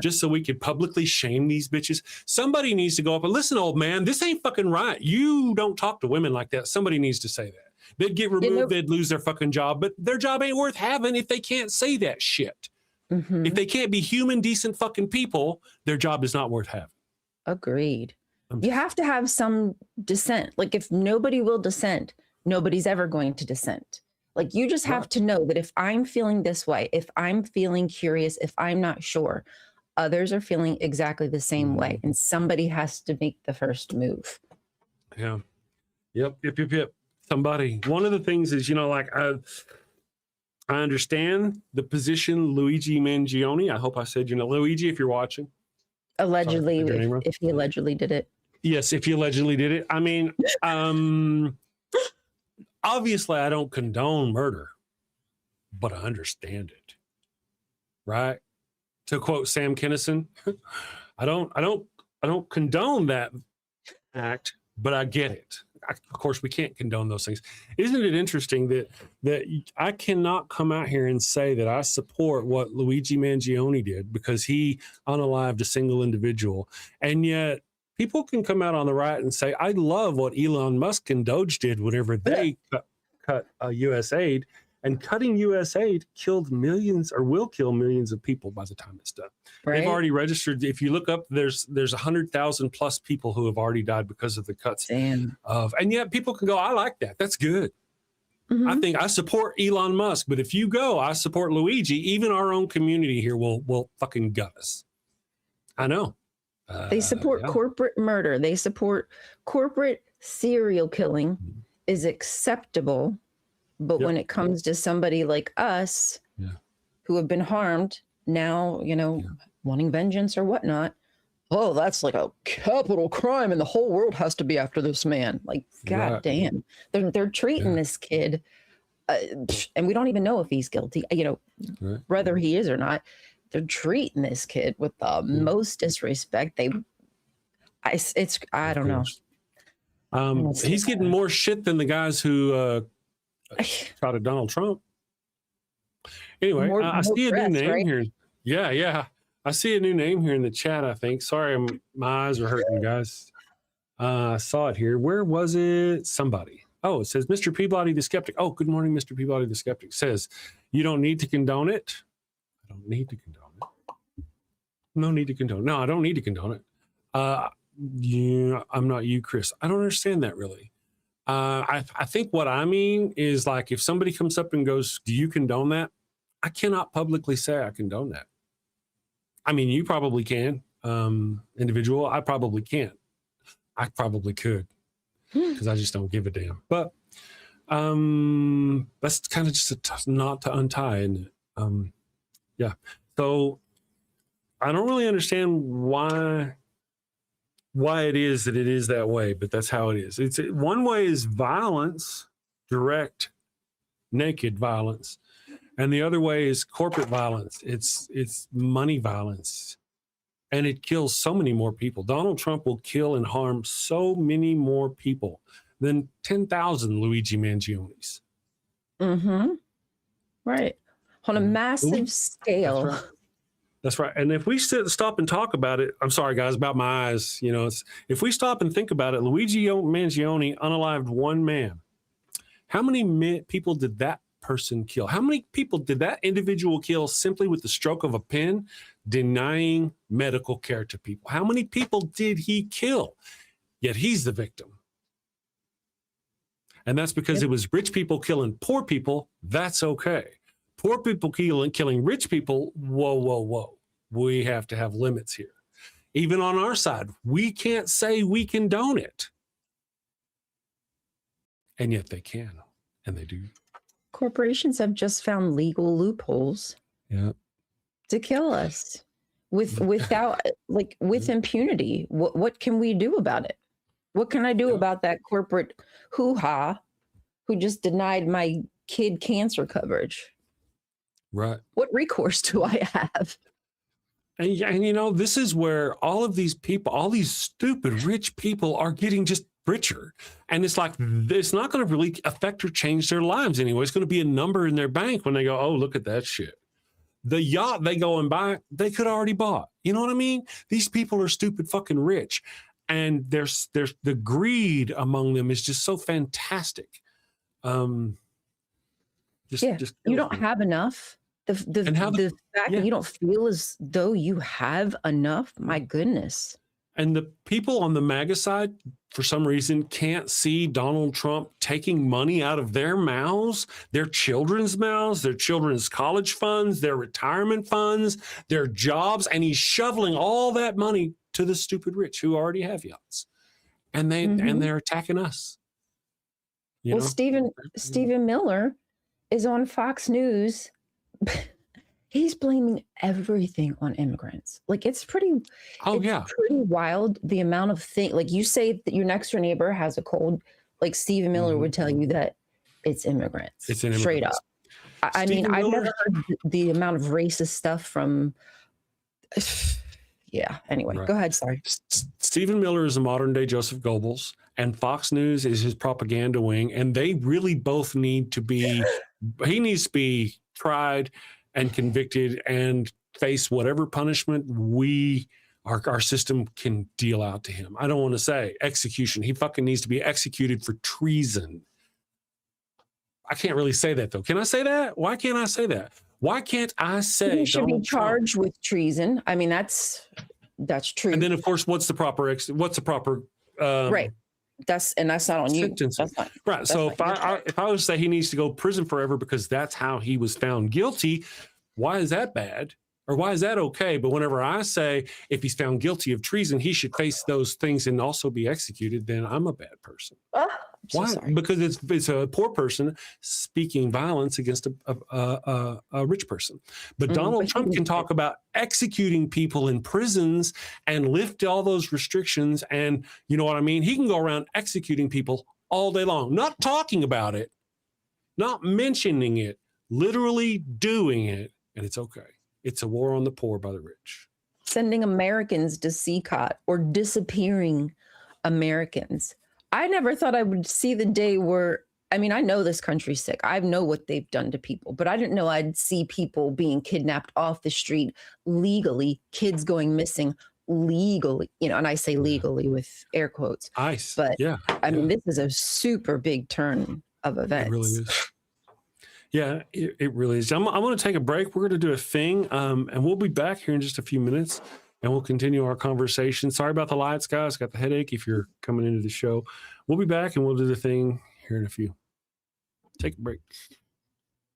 just so we could publicly shame these bitches. Somebody needs to go up and listen, old man, this ain't fucking right. You don't talk to women like that. Somebody needs to say that. They'd get removed. They'd lose their fucking job, but their job ain't worth having if they can't say that shit. Mm-hmm. If they can't be human, decent fucking people, their job is not worth having. Agreed. You have to have some dissent. Like if nobody will dissent, nobody's ever going to dissent. Like you just have to know that if I'm feeling this way, if I'm feeling curious, if I'm not sure, others are feeling exactly the same way. And somebody has to make the first move. Yeah. Yep. Somebody. One of the things is, I understand the position Luigi Mangione. I hope I said, Luigi, if you're watching. Allegedly, if he allegedly did it. Yes, if he allegedly did it. I mean, obviously I don't condone murder, but I understand it. Right? To quote Sam Kinison, I don't condone that act, but I get it. Of course, we can't condone those things. Isn't it interesting that I cannot come out here and say that I support what Luigi Mangione did because he unalived a single individual, and yet people can come out on the right and say, I love what Elon Musk and Doge did whenever they cut U.S. aid, and cutting U.S. aid killed millions or will kill millions of people by the time it's done. Right. They've already registered. If you look up, there's 100,000 plus people who have already died because of the cuts. And yet people can go, I like that. That's good. Mm-hmm. I think I support Elon Musk, but if you go, I support Luigi, even our own community here will fucking gut us. I know. They support corporate murder. They support corporate serial killing is acceptable. But when it comes to somebody like us who have been harmed now, wanting vengeance or whatnot, oh, that's like a capital crime and the whole world has to be after this man. Like, God damn. They're treating this kid and we don't even know if he's guilty, whether he is or not. They're treating this kid with the most disrespect. I don't know. He's getting more shit than the guys who shot at Donald Trump. Anyway, I see a new name here. Yeah. I see a new name here in the chat, I think. Sorry, my eyes are hurting, guys. I saw it here. Where was it? Somebody. Oh, it says Mr. Peabody the Skeptic. Oh, good morning, Mr. Peabody the Skeptic. Says, you don't need to condone it. I don't need to condone it. No need to condone it. No, I don't need to condone it. Yeah, I'm not you, Chris. I don't understand that really. I think what I mean is like if somebody comes up and goes, "Do you condone that?" I cannot publicly say I condone that. I mean, you probably can, individual. I probably can't. I probably could because I just don't give a damn. But that's kind of just a knot to untie, isn't it? Yeah. So I don't really understand why it is that it is that way, but that's how it is. It's one way is violence, direct, naked violence, and the other way is corporate violence. It's money violence, and it kills so many more people. Donald Trump will kill and harm so many more people than 10,000 Luigi Mangionis. Mm-hmm. Right. On a massive scale. That's right. That's right. And if we stop and talk about it, I'm sorry, guys, about my eyes. You know, if we stop and think about it, Luigi Mangione unalived one man. How many people did that person kill? How many people did that individual kill simply with the stroke of a pen, denying medical care to people? How many people did he kill? Yet he's the victim. And that's because it was rich people killing poor people. That's okay. Poor people killing rich people, whoa, whoa, whoa. We have to have limits here. Even on our side, we can't say we condone it. And yet they can, and they do. Corporations have just found legal loopholes to kill us with impunity. What can we do about it? What can I do about that corporate hoo-ha who just denied my kid cancer coverage? Right. What recourse do I have? And you know, this is where all of these people, all these stupid rich people are getting just richer. And it's like, it's not going to really affect or change their lives anyway. It's going to be a number in their bank when they go, oh, look at that shit. The yacht they go and buy, they could already bought. You know what I mean? These people are stupid fucking rich. And there's the greed among them is just so fantastic. You don't have enough. The fact that you don't feel as though you have enough, my goodness. And the people on the MAGA side, for some reason, can't see Donald Trump taking money out of their mouths, their children's mouths, their children's college funds, their retirement funds, their jobs, and he's shoveling all that money to the stupid rich who already have yachts. And they're attacking us. Well, Stephen Miller is on Fox News. He's blaming everything on immigrants. Like it's pretty wild. The amount of things, like you say that your next door neighbor has a cold, like Stephen Miller would tell you that it's immigrants. It's an immigrant. Straight up. I mean, I've never heard the amount of racist stuff from. Yeah. Anyway, Go ahead. Sorry. Stephen Miller is a modern day Joseph Goebbels, and Fox News is his propaganda wing. And they really both need to be, he needs to be tried and convicted and face whatever punishment our system can deal out to him. I don't want to say execution. He fucking needs to be executed for treason. I can't really say that though. Can I say that? Why can't I say that? Why can't I say he should be charged with treason? I mean, that's true. And then, of course, what's the proper right? That's not on you. That's not, right. So if I was to say he needs to go prison forever because that's how he was found guilty, why is that bad? Or why is that okay? But whenever I say if he's found guilty of treason, he should face those things and also be executed, then I'm a bad person. So why? Sorry. Because it's a poor person speaking violence against a rich person. But Donald Trump can talk about executing people in prisons and lift all those restrictions. And you know what I mean? He can go around executing people all day long, not talking about it, not mentioning it, literally doing it. And it's okay. It's a war on the poor by the rich. Sending Americans to CCOT or disappearing Americans. I never thought I would see the day where, I mean, I know this country's sick. I know what they've done to people, but I didn't know I'd see people being kidnapped off the street legally, kids going missing legally, and I say legally with air quotes. ICE. But I mean, this is a super big turn of events. It really is. Yeah, it really is. I'm going to take a break. We're going to do a thing, and we'll be back here in just a few minutes. and we'll continue our conversation. Sorry about the lights, guys. Got the headache if you're coming into the show. We'll be back and we'll do the thing here in a few. Take a break.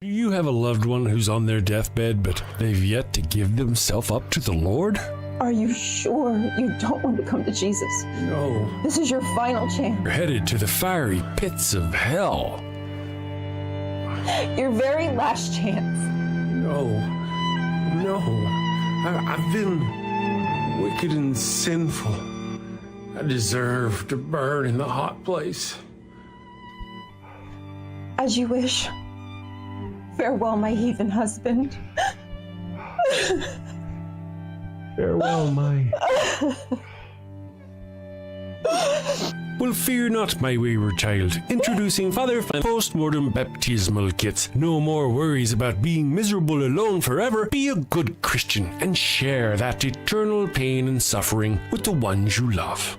Do you have a loved one who's on their deathbed, but they've yet to give themselves up to the Lord? Are you sure you don't want to come to Jesus? No. This is your final chance. You're headed to the fiery pits of hell. Your very last chance. No. I've been wicked and sinful. I deserve to burn in the hot place. As you wish. Farewell, my heathen husband. Farewell, my... Well, fear not, my wayward child. Introducing Father Flanagan's post-mortem baptismal kits. No more worries about being miserable alone forever. Be a good Christian and share that eternal pain and suffering with the ones you love.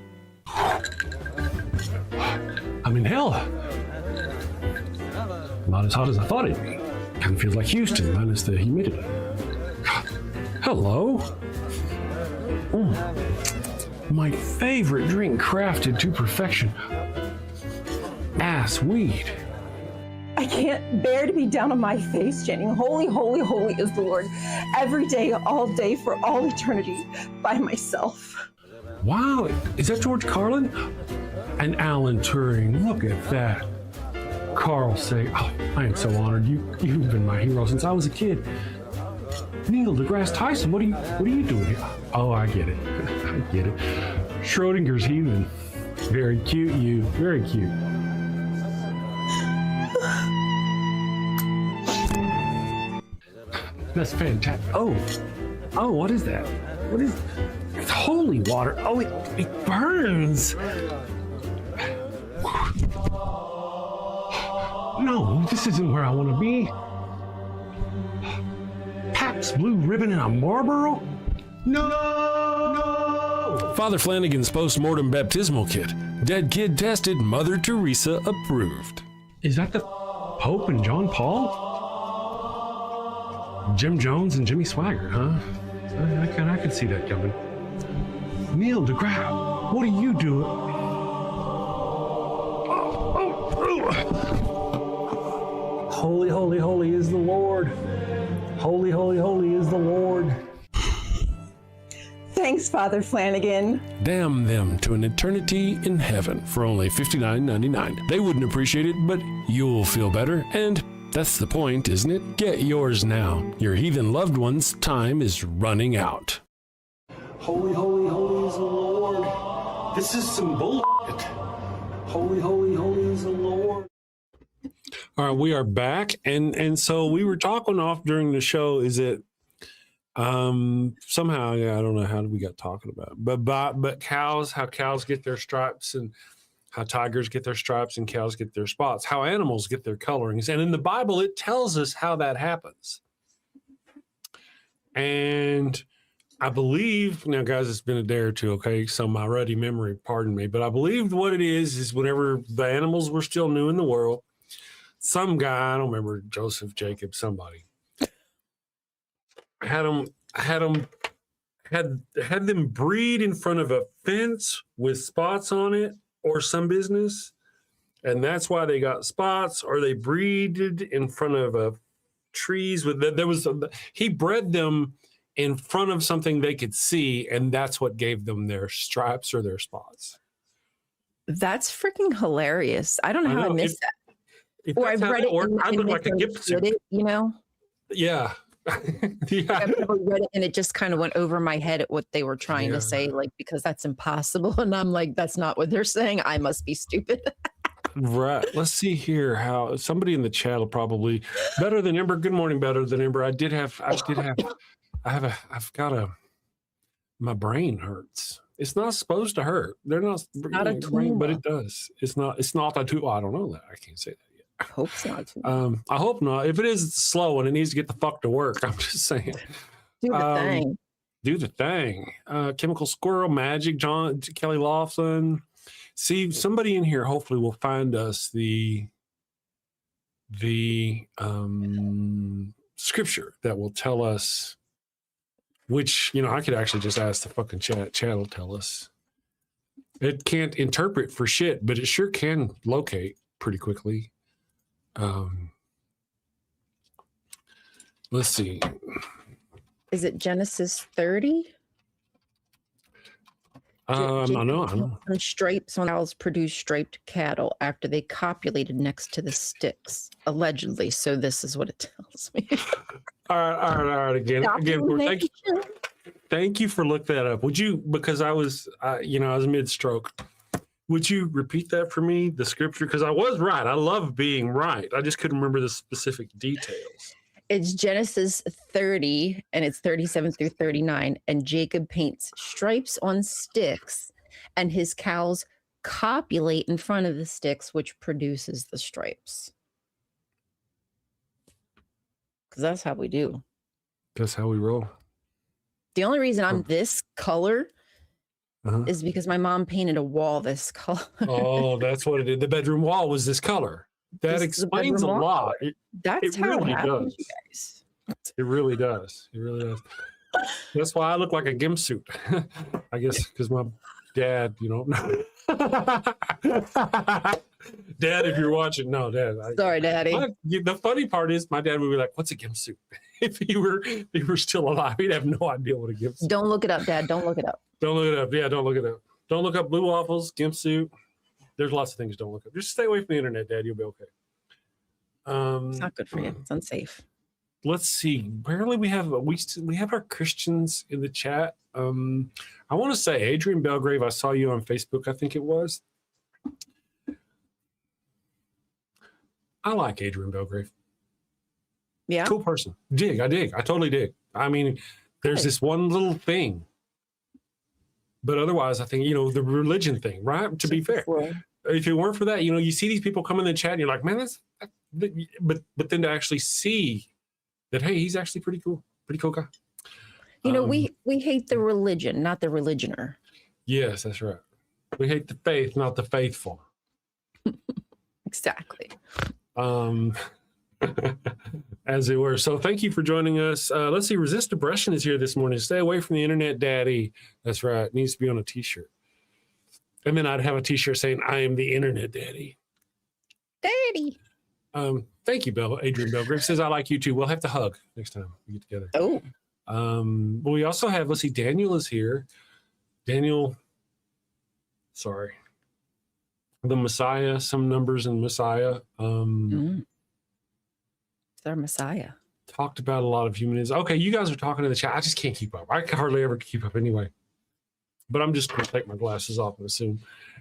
I'm in hell. Not as hot as I thought it'd be. Kind of feels like Houston, minus the humidity. Hello. My favorite drink crafted to perfection. Ass weed. I can't bear to be down on my face chanting, holy, holy, holy is the Lord, every day, all day, for all eternity, by myself. Wow, is that George Carlin? And Alan Turing, look at that. Carl say, oh, I am so honored. You've been my hero since I was a kid. Neil deGrasse Tyson, what are you doing here? Oh, I get it. I get it. Schrodinger's heathen. Very cute, you. Very cute. That's fantastic. Oh, what is that? What is? It's holy water. Oh, it burns. No, this isn't where I want to be. Pabst Blue Ribbon and a Marlboro? No! Father Flanagan's post-mortem baptismal kit. Dead kid tested, Mother Teresa approved. Is that the Pope and John Paul? Jim Jones and Jimmy Swaggart, huh? I could see that coming. Neil deGrasse, what are you doing? Holy, holy, holy is the Lord. Holy, holy, holy is the Lord. Thanks, Father Flanagan. Damn them to an eternity in heaven for only $59.99. They wouldn't appreciate it, but you'll feel better. And that's the point, isn't it? Get yours now. Your heathen loved one's time is running out. Holy, holy, holy is the Lord. This is some bullshit. Holy, holy, holy is the Lord. All right, we are back, and so we were talking off during the show. Is it somehow? Yeah, I don't know how we got talking about it. But cows, how cows get their stripes, and how tigers get their stripes, and cows get their spots. How animals get their colorings, and in the Bible it tells us how that happens. And I believe now, guys, it's been a day or two. Okay, so my ruddy memory, pardon me, but I believe what it is whenever the animals were still new in the world. Some guy, I don't remember, Joseph, Jacob, somebody, had them breed in front of a fence with spots on it or some business, and that's why they got spots. Or they breeded in front of trees with he bred them in front of something they could see, and that's what gave them their stripes or their spots. That's freaking hilarious. I don't know how I missed that. Or I've read it I look like a gift suit. You know? Yeah. Yeah. I've never read it, and it just kind of went over my head at what they were trying to say, like, because that's impossible. And I'm like, that's not what they're saying. I must be stupid. Right. Let's see here how somebody in the chat will probably better than Ember. Good morning, better than Ember. I've got my brain hurts. It's not supposed to hurt. They're not a brain, but it does. It's not a tool. I don't know that. I can't say that. I hope not. I hope not. If it is, it's slow and it needs to get the fuck to work. I'm just saying. Do the thing. Do the thing. Chemical Squirrel, Magic, Kelly Laughlin. See, somebody in here hopefully will find us the scripture that will tell us which, you know, I could actually just ask the fucking chat will tell us. It can't interpret for shit, but it sure can locate pretty quickly. Let's see. Is it Genesis 30? I know. And stripes on cows produce striped cattle after they copulated next to the sticks, allegedly. So this is what it tells me. All right. Again, thank you for looking that up. Would you, because I was mid-stroke. Would you repeat that for me, the scripture? Because I was right. I love being right. I just couldn't remember the specific details. It's Genesis 30, and it's 37 through 39. And Jacob paints stripes on sticks, and his cows copulate in front of the sticks, which produces the stripes. Because that's how we do. That's how we roll. The only reason I'm this color is because my mom painted a wall this color. Oh, that's what it is. The bedroom wall was this color. That explains a lot. That's how it happens, you guys. It really does. It really does. That's why I look like a gimp suit. I guess because my dad, you know. Dad, if you're watching, no, Dad. Sorry, Daddy. The funny part is my dad would be like, "What's a gimp suit?" If he were still alive, he'd have no idea what a gimp suit. Don't look it up, Dad. Don't look it up. Don't look it up. Yeah, don't look it up. Don't look up blue waffles, gimp suit. There's lots of things don't look up. Just stay away from the internet, Dad. You'll be okay. It's not good for you. It's unsafe. Let's see. Apparently, we have our Christians in the chat. I want to say, Adrian Belgrave. I saw you on Facebook. I think it was. I like Adrian Belgrave. Yeah. Cool person. I dig. I totally dig. I mean, there's this one little thing. But otherwise, I think, you know, the religion thing, right? To be fair, if it weren't for that, you know, you see these people come in the chat and you're like, man, but then to actually see that, hey, he's actually pretty cool guy. You know, we hate the religion, not the religioner. Yes, that's right. We hate the faith, not the faithful. Exactly. As it were. So thank you for joining us. Let's see. Resist Depression is here this morning. Stay away from the internet, Daddy. That's right. It needs to be on a t-shirt. And then I'd have a t-shirt saying, I am the internet daddy. Daddy. Thank you, Adrian Belgrave says, I like you too. We'll have to hug next time we get together. Oh. But we also have, let's see, Daniel is here. Daniel, sorry. The Messiah, some numbers in Messiah. It's our Messiah. Talked about a lot of humanism. Okay, you guys are talking in the chat. I just can't keep up. I can hardly ever keep up anyway. But I'm just going to take my glasses off and assume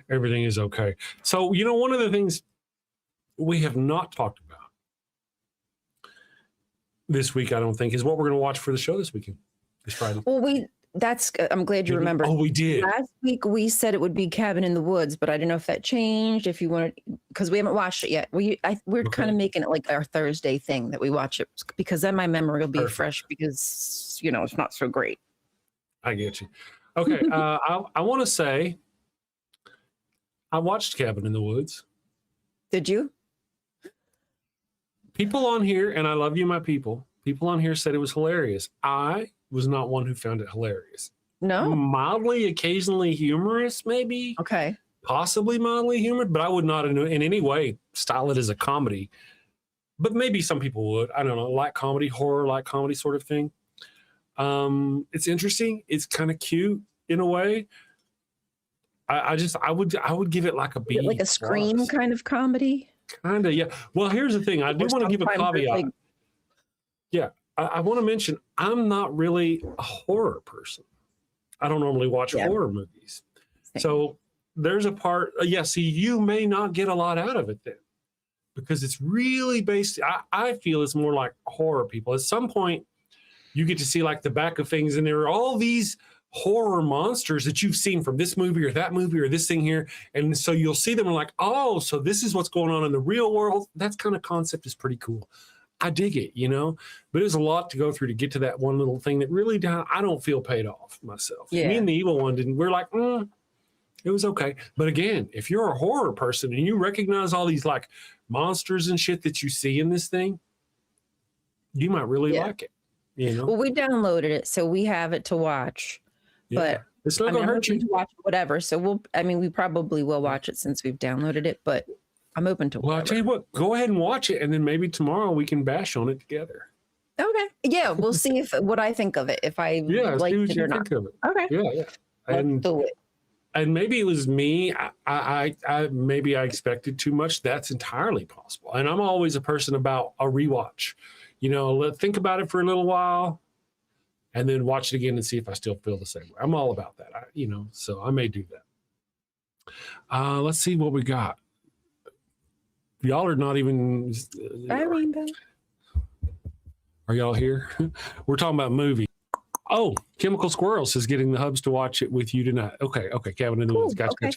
everything is okay. So, you know, one of the things we have not talked about this week, I don't think, is what we're going to watch for the show this weekend, this Friday. Well, I'm glad you remember. Oh, we did. Last week we said it would be Cabin in the Woods, but I don't know if that changed. If you wanted, because we haven't watched it yet. We're kind of making it like our Thursday thing that we watch it, because then my memory will be fresh, because, you know, it's not so great. I get you. Okay. I want to say I watched Cabin in the Woods. Did you? People on here, and I love you, my people on here said it was hilarious. I was not one who found it hilarious. No. Mildly, occasionally humorous, maybe. Okay. Possibly mildly humorous, but I would not in any way style it as a comedy. But maybe some people would. I don't know, like comedy, horror, like comedy sort of thing. It's interesting. It's kind of cute in a way. I would give it like a B. Like a Scream kind of comedy? Kind of, yeah. Well, here's the thing. I do want to give a caveat. Yeah. I want to mention, I'm not really a horror person. I don't normally watch horror movies. Same. So there's a part, see, you may not get a lot out of it then, because it's really based, I feel it's more like horror people. At some point, you get to see like the back of things, and there are all these horror monsters that you've seen from this movie or that movie or this thing here. And so you'll see them and like, oh, so this is what's going on in the real world. That kind of concept is pretty cool. I dig it, you know, but there's a lot to go through to get to that one little thing that really I don't feel paid off myself. Yeah. Me and the evil one didn't. We're like, it was okay. But again, if you're a horror person and you recognize all these like monsters and shit that you see in this thing, you might really like it. You know, Well, we downloaded it, so we have it to watch. yeah. But It's not I mean, gonna I'm hurt open you. to watch whatever. So we probably will watch it since we've downloaded it, but I'm open to Well, I'll tell whatever. you what, go ahead and watch it, and then maybe tomorrow we can bash on it together. Okay. Yeah, we'll see what I think of it, if I Yeah, like see what it you or not. think of it. Okay. Yeah. Let's And do it. maybe it was me. Maybe I expected too much. That's entirely possible. And I'm always a person about a rewatch. You know, think about it for a little while, and then watch it again and see if I still feel the same way. I'm all about that. So I may do that. Let's see what we got. Y'all are not even. Bye, Rainbow. Are y'all here? We're talking about movie. Oh, Chemical Squirrels is getting the hubs to watch it with you tonight. Okay, Kevin in the Woods. Gotcha.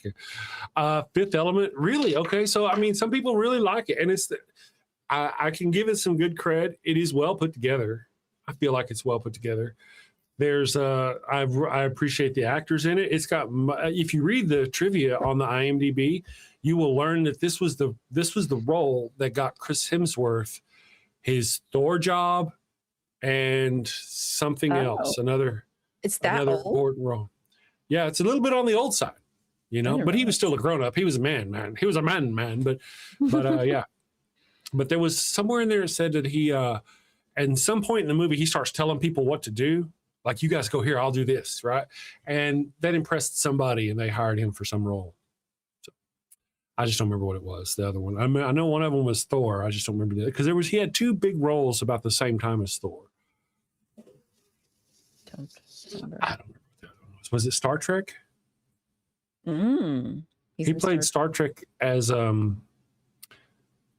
Fifth Element, really? Okay, so I mean, some people really like it, and I can give it some good cred. It is well put together. I feel like it's well put together. There's I appreciate the actors in it. It's got, if you read the trivia on the IMDb, you will learn that this was the role that got Chris Hemsworth his Thor job and something else, another important role. Yeah, it's a little bit on the old side, but he was still a grown up. He was a man. He was a man, but yeah. But there was somewhere in there it said that he at some point in the movie he starts telling people what to do. Like, you guys go here, I'll do this, right? And that impressed somebody, and they hired him for some role. So I just don't remember what it was. The other one, I know one of them was Thor. I just don't remember that because he had two big roles about the same time as Thor. I don't remember what the other one was. Was it Star Trek? He played Star Trek as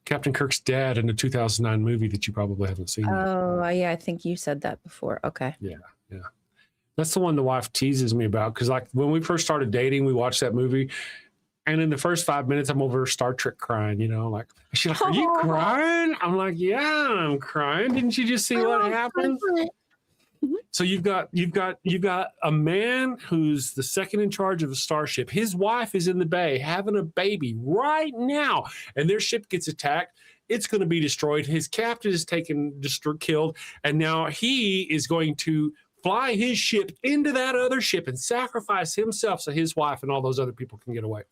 Captain Kirk's dad in the 2009 movie that you probably haven't seen. Oh, yeah, I think you said that before. Okay. Yeah. That's the one the wife teases me about because, like, when we first started dating, we watched that movie, and in the first 5 minutes, I'm over Star Trek crying. Like, she's like, "Are you crying?" I'm like, "Yeah, I'm crying. Didn't you just see what happened?" So you've got a man who's the second in charge of a starship. His wife is in the bay having a baby right now, and their ship gets attacked. It's going to be destroyed. His captain is killed, and now he is going to fly his ship into that other ship and sacrifice himself so his wife and all those other people can get away.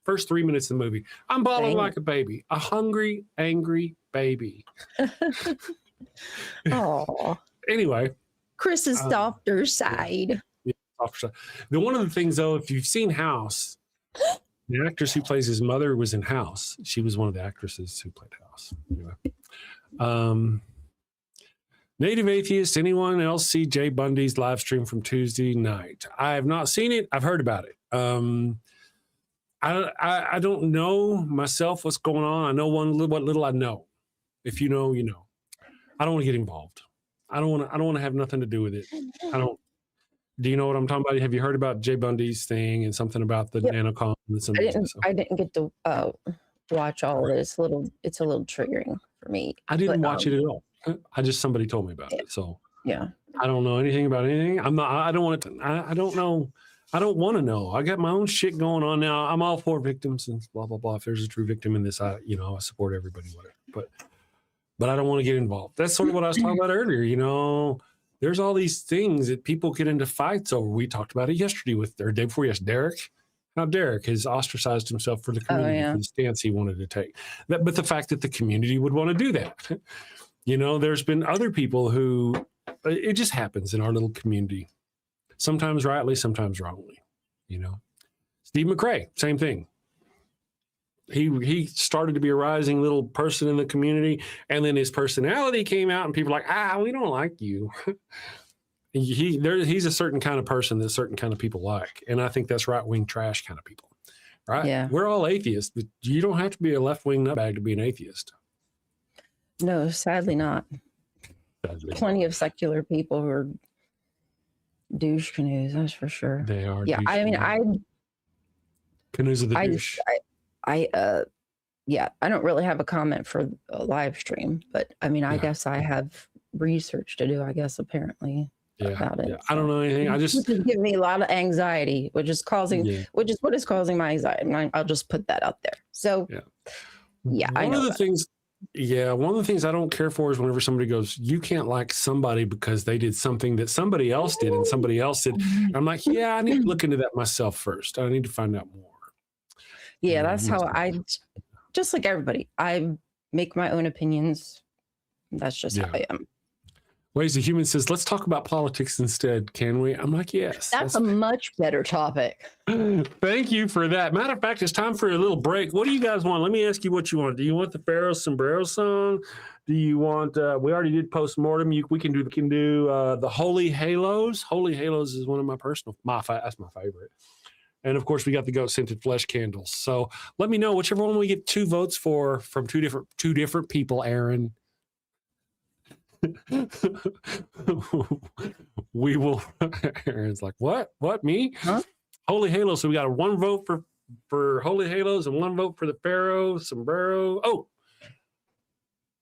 First 3 minutes of the movie, I'm bawling like a baby, a hungry, angry baby. Oh. Anyway. Chris's softer side. Yeah, softer side. One of the things, though, if you've seen House, the actress who plays his mother was in House. She was one of the actresses who played House. Anyway. Native Atheist, anyone else see Jay Bundy's live stream from Tuesday night? I have not seen it. I've heard about it. I don't know myself what's going on. I know what little I know. If you know, you know. I don't want to get involved. I don't want to have nothing to do with it. Do you know what I'm talking about? Have you heard about Jay Bundy's thing and something about the nanocon and some? I didn't get to watch all of it. It's a little triggering for me. I didn't watch it at all. Somebody told me about it. So yeah, I don't know anything about anything. I don't want to. I don't know. I don't want to know. I got my own shit going on now. I'm all for victims and blah blah blah. If there's a true victim in this, I support everybody, whatever. But I don't want to get involved. That's sort of what I was talking about earlier. There's all these things that people get into fights over. We talked about it yesterday or day before yesterday. Derek. How Derek has ostracized himself for the community for the stance he wanted to take. But the fact that the community would want to do that. There's been other people who, it just happens in our little community. Sometimes rightly, sometimes wrongly. Steve McRae, same thing. He started to be a rising little person in the community, and then his personality came out, and people were like, we don't like you. He's a certain kind of person that certain kind of people like, and I think that's right-wing trash kind of people, right? Yeah. We're all atheists, but you don't have to be a left-wing nutbag to be an atheist. No, sadly not. Plenty of secular people who are douche canoes, that's for sure. They are. Yeah, canoes of the douche. I don't really have a comment for a live stream, but I guess I have research to do, apparently about it. Yeah. I don't know anything. Which is giving me a lot of anxiety, which is what is causing my anxiety. And I'll just put that out there. So one of the things Yeah, one of the things I don't care for is whenever somebody goes, you can't like somebody because they did something that somebody else did and somebody else did. And I'm like, yeah, I need to look into that myself first. I need to find out more. Yeah, You know, that's how just like everybody, I make my own opinions. That's just how I am. Ways the Human says, let's talk about politics instead, can we? I'm like, yes. That's a much better topic. Thank you for that. Matter of fact, it's time for a little break. What do you guys want? Let me ask you what you want. Do you want the Pharaoh Sombrero song? Do you want, we already did postmortem. We can do the Holy Halos. Holy Halos is one of my that's my favorite. And of course, we got the goat scented flesh candles. So let me know whichever one we get 2 votes for from two different people, Aaron. We will. Aaron's like, what? Me? Huh? Holy Halos. So we got 1 vote for Holy Halos and 1 vote for the Pharaoh Sombrero. Oh,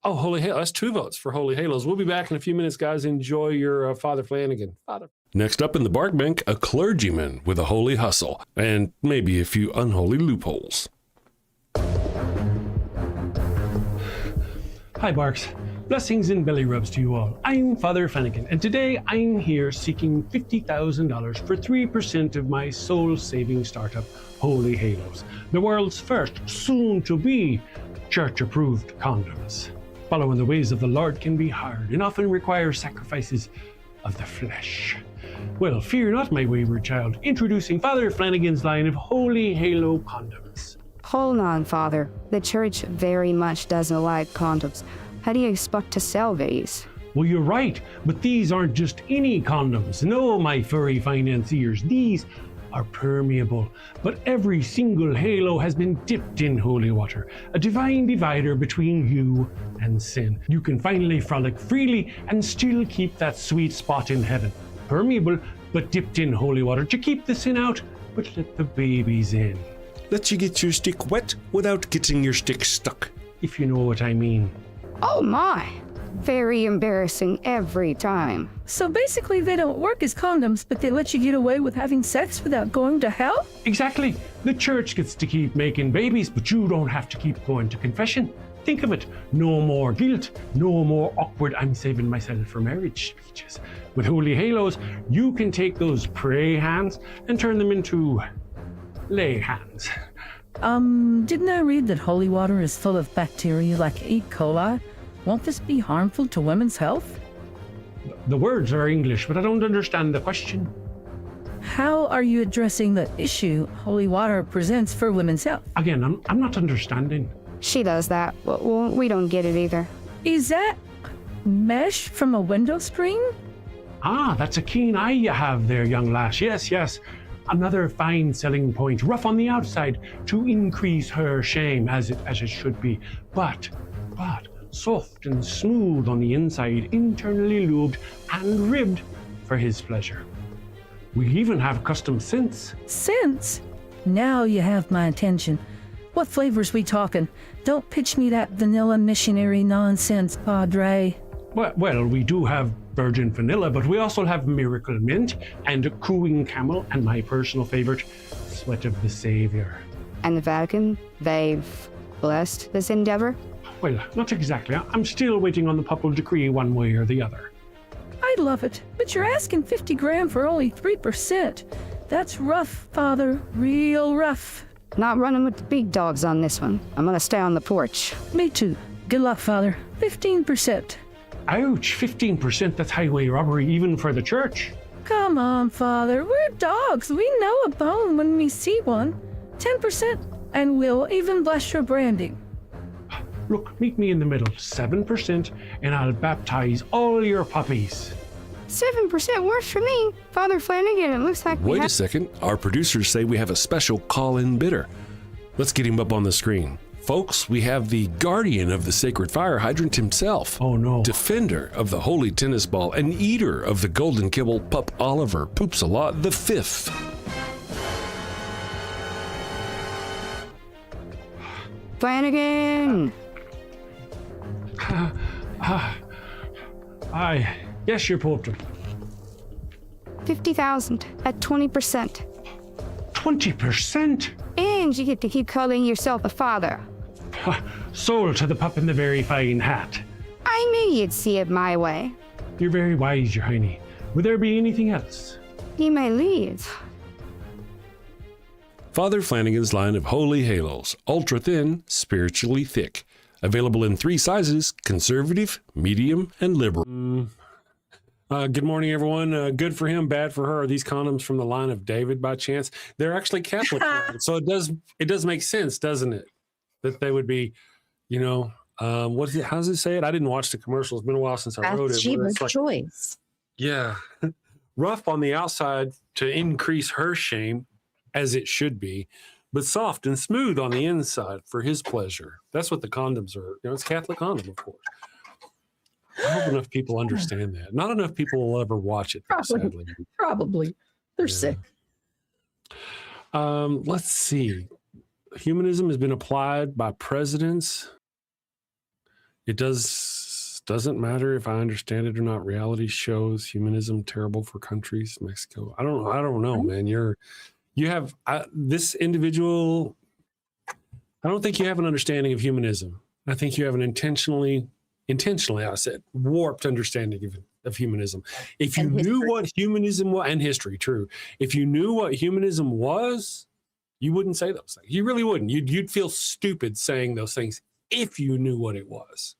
Holy Halos. That's 2 votes for Holy Halos. We'll be back in a few minutes, guys. Enjoy your Father Flanagan. Next up in the bark bank, a clergyman with a holy hustle and maybe a few unholy loopholes. Hi, Barks. Blessings and belly rubs to you all. I'm Father Flanagan, and today I'm here seeking $50,000 for 3% of my soul-saving startup, Holy Halos, the world's first, soon-to-be, church-approved condoms. Following the ways of the Lord can be hard and often require sacrifices of the flesh. Well, fear not, my wayward child. Introducing Father Flanagan's line of Holy Halo condoms. Hold on, Father. The church very much doesn't like condoms. How do you expect to sell these? Well, you're right, but these aren't just any condoms. No, my furry financiers, these are permeable. But every single halo has been dipped in holy water, a divine divider between you and sin. You can finally frolic freely and still keep that sweet spot in heaven. Permeable, but dipped in holy water to keep the sin out, but let the babies in. Let you get your stick wet without getting your stick stuck. If you know what I mean. Oh my! Very embarrassing every time. So basically they don't work as condoms, but they let you get away with having sex without going to hell? Exactly. The church gets to keep making babies, but you don't have to keep going to confession. Think of it. No more guilt. No more awkward I'm saving myself for marriage speeches. With Holy Halos, you can take those pray hands and turn them into lay hands. Didn't I read that holy water is full of bacteria like E. coli? Won't this be harmful to women's health? The words are English, but I don't understand the question. How are you addressing the issue holy water presents for women's health? Again, I'm not understanding. She does that. Well, we don't get it either. Is that mesh from a window screen? Ah, that's a keen eye you have there, young lass. Yes. Another fine selling point, rough on the outside to increase her shame, as it should be, but soft and smooth on the inside, internally lubed and ribbed for his pleasure. We even have custom scents. Scents? Now you have my attention. What flavors we talking? Don't pitch me that vanilla missionary nonsense, Padre. Well, we do have virgin vanilla, but we also have miracle mint and a cooing camel, and my personal favorite, sweat of the Savior. And the Vatican, they've blessed this endeavor? Well, not exactly. I'm still waiting on the papal decree one way or the other. I love it, but you're asking 50 grand for only 3%. That's rough, Father, real rough. Not running with the big dogs on this one. I'm gonna stay on the porch. Me too. Good luck, Father. 15%. Ouch, 15%, that's highway robbery even for the church. Come on, Father, we're dogs. We know a bone when we see one. 10%, and we'll even bless your branding. Look, meet me in the middle, 7%, and I'll baptize all your puppies. 7% works for me. Father Flanagan, it looks like Wait a second, our producers say we have a special call-in bidder. Let's get him up on the screen. Folks, we have the guardian of the sacred fire hydrant himself. Oh no. Defender of the holy tennis ball and eater of the golden kibble, Pup Oliver Poops a Lot the Fifth. Flanagan! Yes, your portrait. 50,000 at 20%. 20%? And you get to keep calling yourself a father. Soul to the pup in the very fine hat. I knew you'd see it my way. You're very wise, Your Hiney. Would there be anything else? He may leave. Father Flanagan's line of holy halos, ultra thin, spiritually thick. Available in 3 sizes: conservative, medium, and liberal. Good morning, everyone. Good for him, bad for her. Are these condoms from the line of David by chance? They're actually Catholic condoms, so it does make sense, doesn't it? That they would be, what is it? How does it say it? I didn't watch the commercial. It's been a while since I wrote it. Bathsheba's choice. Yeah, rough on the outside to increase her shame, as it should be, but soft and smooth on the inside for his pleasure. That's what the condoms are. It's Catholic condom, of course. I hope enough people understand that. Not enough people will ever watch it, sadly. Probably. They're sick. Let's see. Humanism has been applied by presidents. It doesn't matter if I understand it or not. Reality shows humanism terrible for countries. Mexico. I don't know, man. You have this individual. I don't think you have an understanding of humanism. I think you have an intentionally, I said, warped understanding of humanism. If you knew what humanism was, and history, true. If you knew what humanism was, you wouldn't say those things. You really wouldn't. You'd feel stupid saying those things if you knew what it was.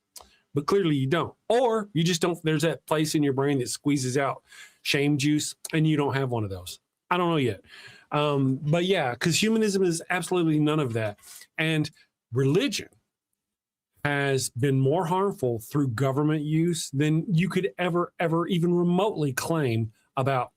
But clearly you don't. Or you just don't. There's that place in your brain that squeezes out shame juice, and you don't have one of those. I don't know yet. But yeah, because humanism is absolutely none of that. And religion has been more harmful through government use than you could ever even remotely claim about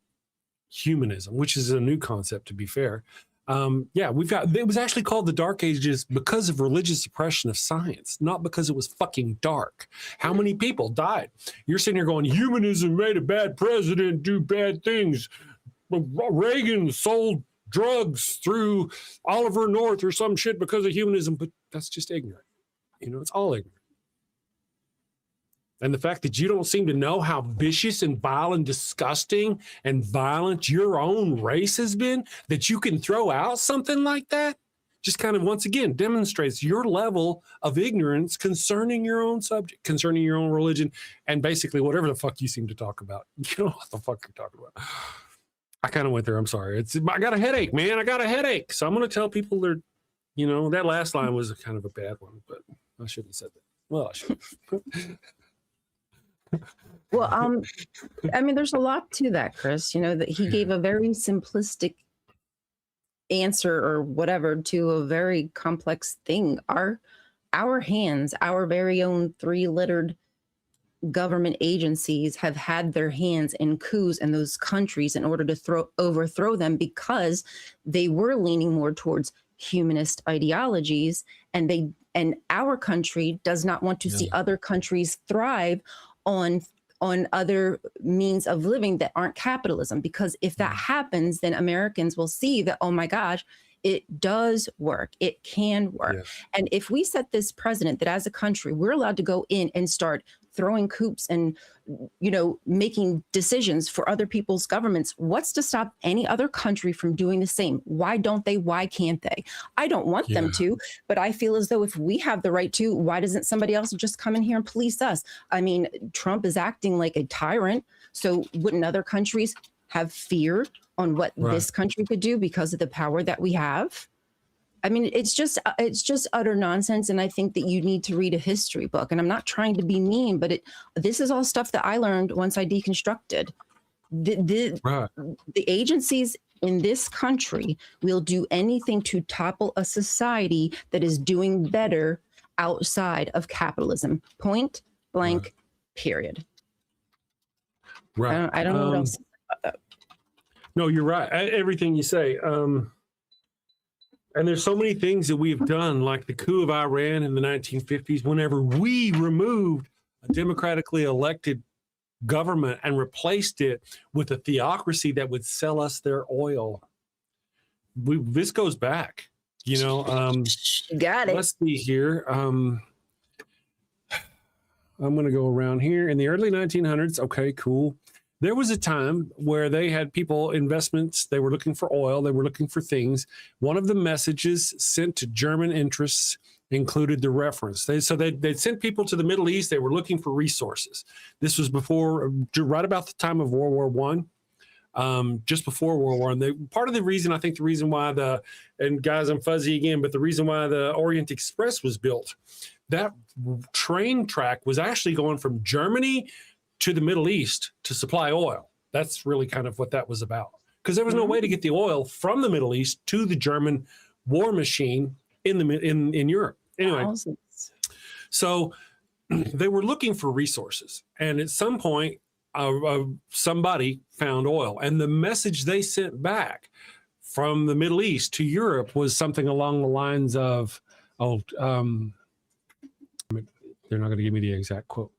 humanism, which is a new concept, to be fair. It was actually called the Dark Ages because of religious suppression of science, not because it was fucking dark. How many people died? You're sitting here going, humanism made a bad president do bad things. Reagan sold drugs through Oliver North or some shit because of humanism, but that's just ignorant. It's all ignorant. And the fact that you don't seem to know how vicious and vile and disgusting and violent your own race has been, that you can throw out something like that, just kind of once again demonstrates your level of ignorance concerning your own subject, concerning your own religion, and basically whatever the fuck you seem to talk about. You know what the fuck you're talking about. I kind of went there. I'm sorry. I got a headache, man. I got a headache. So I'm going to tell people that last line was kind of a bad one, but I shouldn't have said that. Well, I should have. Well, there's a lot to that, Chris. That he gave a very simplistic answer or whatever to a very complex thing. Our hands, our very own 3-lettered government agencies have had their hands in coups in those countries in order to overthrow them because they were leaning more towards humanist ideologies, and our country does not want to see other countries thrive on other means of living that aren't capitalism, because if that happens, then Americans will see that, oh my gosh, it does work. It can work. Yes. And if we set this precedent that as a country, we're allowed to go in and start throwing coups and, making decisions for other people's governments, what's to stop any other country from doing the same? Why don't they? Why can't they? I don't want them to, but I feel as though if we have the right to, why doesn't somebody else just come in here and police us? I mean, Trump is acting like a tyrant. So wouldn't other countries have fear on what this country could do because of the power that we have? I mean, it's just utter nonsense. And I think that you need to read a history book. And I'm not trying to be mean, but this is all stuff that I learned once I deconstructed. The agencies in this country will do anything to topple a society that is doing better outside of capitalism. Point blank, period. Right. I don't know what else. No, you're right. Everything you say. And there's so many things that we've done, like the coup of Iran in the 1950s, whenever we removed a democratically elected government and replaced it with a theocracy that would sell us their oil. This goes back, Got it. Let's see here. I'm going to go around here. In the early 1900s, okay, cool. There was a time where they had investments, they were looking for oil, they were looking for things. One of the messages sent to German interests included the reference. They'd sent people to the Middle East. They were looking for resources. This was before, right about the time of World War I, just before World War I. Part of the reason, I think the reason why and guys, I'm fuzzy again, but the reason why the Orient Express was built, that train track was actually going from Germany to the Middle East to supply oil. That's really kind of what that was about. Because there was no way to get the oil from the Middle East to the German war machine in Europe. Anyway, Thousands. so they were looking for resources, and at some point, somebody found oil, and the message they sent back from the Middle East to Europe was something along the lines of, they're not going to give me the exact quote.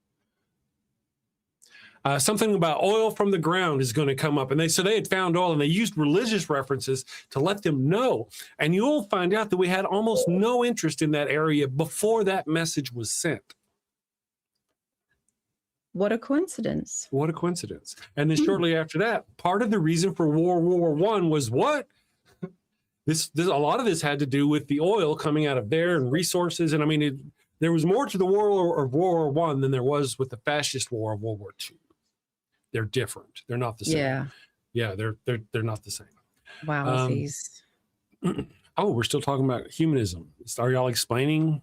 Something about oil from the ground is going to come up. And they had found oil, and they used religious references to let them know. And you'll find out that we had almost no interest in that area before that message was sent. What a coincidence. What a coincidence. And then shortly after that, part of the reason for World War I was what? A lot of this had to do with the oil coming out of there and resources. And I mean, there was more to the war of World War I than there was with the fascist war of World War II. They're different. They're not the same. Yeah, they're not the same. Wow. Oh, we're still talking about humanism. Are y'all explaining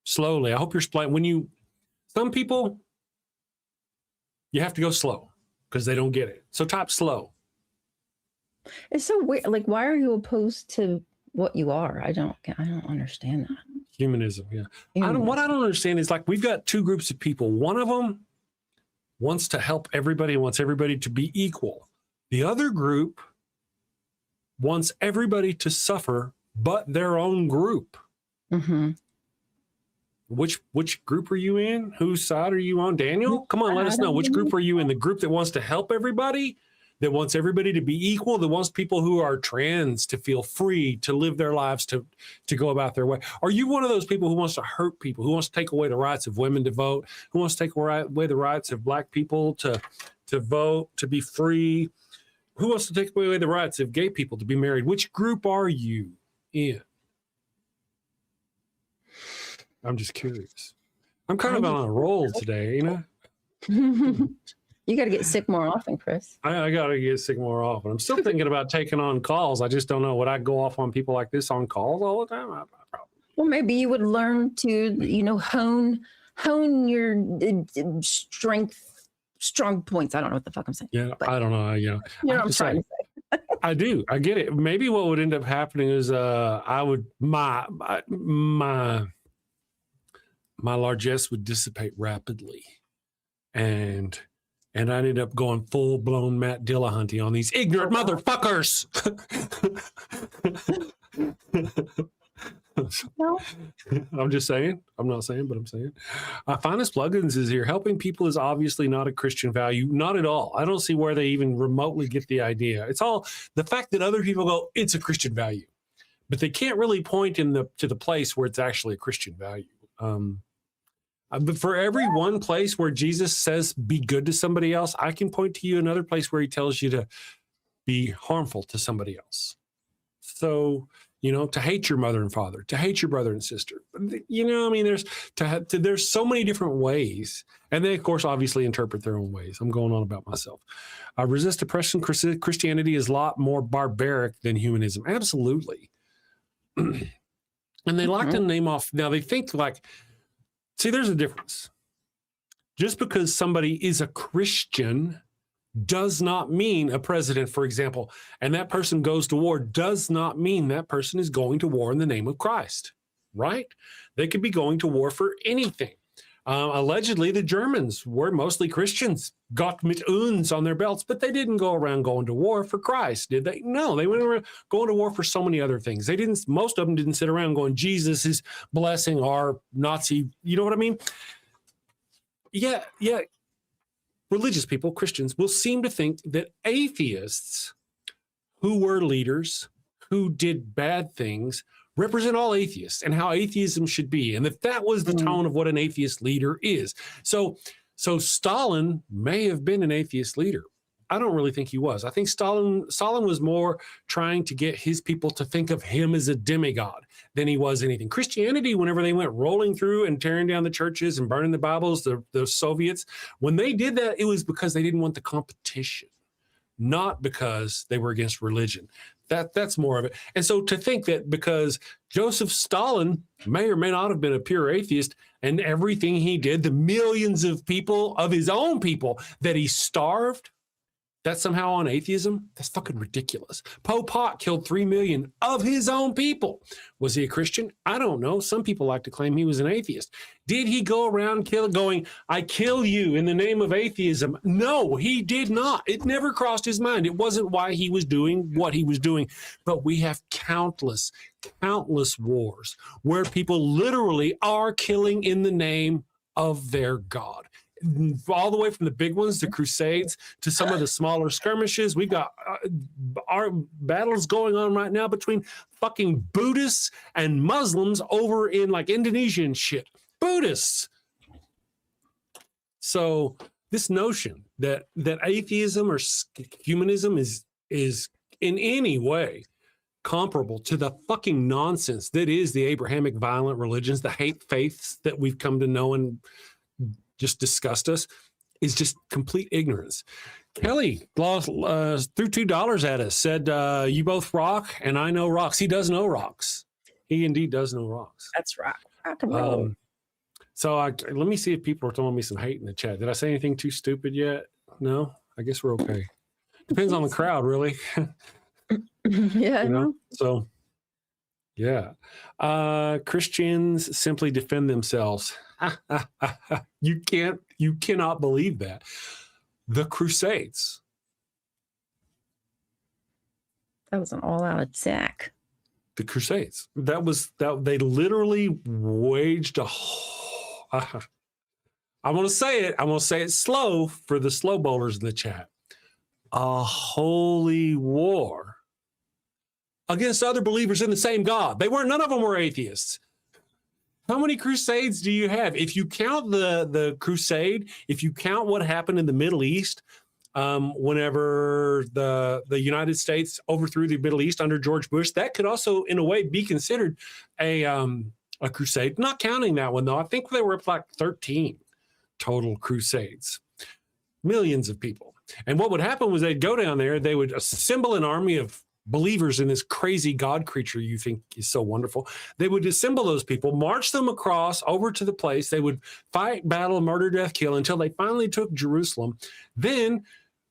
slowly? I hope you're explaining. Some people, you have to go slow because they don't get it. So type slow. It's so weird. Like, why are you opposed to what you are? I don't understand that. Humanism, yeah. What I don't understand is, like, we've got two groups of people. One of them wants to help everybody, wants everybody to be equal. The other group wants everybody to suffer but their own group. Mm-hmm. Which group are you in? Whose side are you on? Daniel, come on, let us know. Which group are you in? The group that wants to help everybody, that wants everybody to be equal, that wants people who are trans to feel free to live their lives, to go about their way? Are you one of those people who wants to hurt people, who wants to take away the rights of women to vote, who wants to take away the rights of Black people to vote, to be free? Who wants to take away the rights of gay people to be married? Which group are you in? I'm just curious. I'm kind of on a roll today, you know? You got to get sick more often, Chris. I got to get sick more often. I'm still thinking about taking on calls. I just don't know. Would I go off on people like this on calls all the time? I probably. Well, maybe you would learn to, hone your strong points. I don't know what the fuck I'm saying. Yeah, I don't know. You know what I'm trying to say. I do. I get it. Maybe what would end up happening is my largesse would dissipate rapidly, and I ended up going full blown Matt Dillahunty on these ignorant motherfuckers. No. I'm just saying. I'm not saying, but I'm saying. Finest Plugins is here. Helping people is obviously not a Christian value. Not at all. I don't see where they even remotely get the idea. It's all the fact that other people go, it's a Christian value, but they can't really point to the place where it's actually a Christian value. But for every one place where Jesus says, be good to somebody else, I can point to you another place where he tells you to be harmful to somebody else. So, to hate your mother and father, to hate your brother and sister. There's so many different ways. And they, of course, obviously interpret their own ways. I'm going on about myself. Resist oppression. Christianity is a lot more barbaric than humanism. Absolutely. And they lock the name off. Now they think see, there's a difference. Just because somebody is a Christian does not mean a president, for example, and that person goes to war does not mean that person is going to war in the name of Christ, right? They could be going to war for anything. Allegedly, the Germans were mostly Christians, got mit uns on their belts, but they didn't go around going to war for Christ, did they? No, they went around going to war for so many other things. Most of them didn't sit around going, Jesus is blessing our Nazi, you know what I mean? Yeah. Religious people, Christians, will seem to think that atheists who were leaders, who did bad things, represent all atheists and how atheism should be, and that was the tone of what an atheist leader is. So Stalin may have been an atheist leader. I don't really think he was. I think Stalin was more trying to get his people to think of him as a demigod than he was anything. Christianity, whenever they went rolling through and tearing down the churches and burning the Bibles, the Soviets, when they did that, it was because they didn't want the competition, not because they were against religion. That's more of it. And so to think that because Joseph Stalin may or may not have been a pure atheist, and everything he did, the millions of people, of his own people, that he starved, that's somehow on atheism? That's fucking ridiculous. Pol Pot killed 3 million of his own people. Was he a Christian? I don't know. Some people like to claim he was an atheist. Did he go around going, I kill you in the name of atheism? No, he did not. It never crossed his mind. It wasn't why he was doing what he was doing. But we have countless wars where people literally are killing in the name of their God. All the way from the big ones, the Crusades, to some of the smaller skirmishes. We've got our battles going on right now between fucking Buddhists and Muslims over in like Indonesia and shit. Buddhists. So this notion that atheism or humanism is in any way comparable to the fucking nonsense that is the Abrahamic violent religions, the hate faiths that we've come to know and just disgust us, is just complete ignorance. Kelly threw $2 at us, said, you both rock, and I know rocks. He does know rocks. He indeed does know rocks. That's rock and roll. So let me see if people are throwing me some hate in the chat. Did I say anything too stupid yet? No? I guess we're okay. Depends on the crowd, really. Yeah, you know? So, yeah. Christians simply defend themselves. You cannot believe that. The Crusades. that was an all-out attack. The Crusades. That they literally waged a I'm going to say it. I'm going to say it slow for the slow bowlers in the chat. A holy war against other believers in the same God. None of them were atheists. How many crusades do you have? If you count the crusade, if you count what happened in the Middle East, whenever the United States overthrew the Middle East under George Bush, that could also, in a way, be considered a crusade. Not counting that one, though. I think they were up like 13 total crusades. Millions of people. And what would happen was they'd go down there, they would assemble an army of believers in this crazy God creature you think is so wonderful. They would assemble those people, march them across over to the place. They would fight, battle, murder, death, kill until they finally took Jerusalem. Then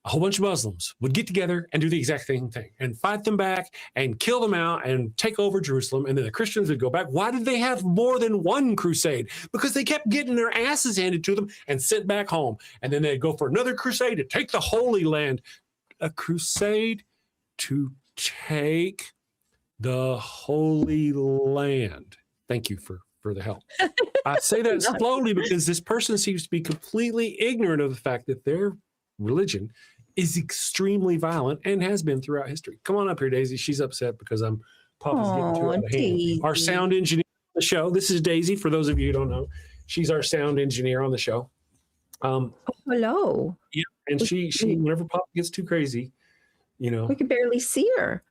a whole bunch of Muslims would get together and do the exact same thing and fight them back and kill them out and take over Jerusalem. And then the Christians would go back. Why did they have more than one crusade? Because they kept getting their asses handed to them and sent back home. And then they'd go for another crusade to take the Holy Land. A crusade to take the Holy Land. Thank you for the help. I say that slowly because this person seems to be completely ignorant of the fact that their religion is extremely violent and has been throughout history. Come on up here, Daisy. She's upset because Papa's getting too out of hand. Our sound engineer on the show. This is Daisy, for those of you who don't know. She's our sound engineer on the show. Hello. Yeah, and she whenever Papa gets too crazy, you know. We can barely see her.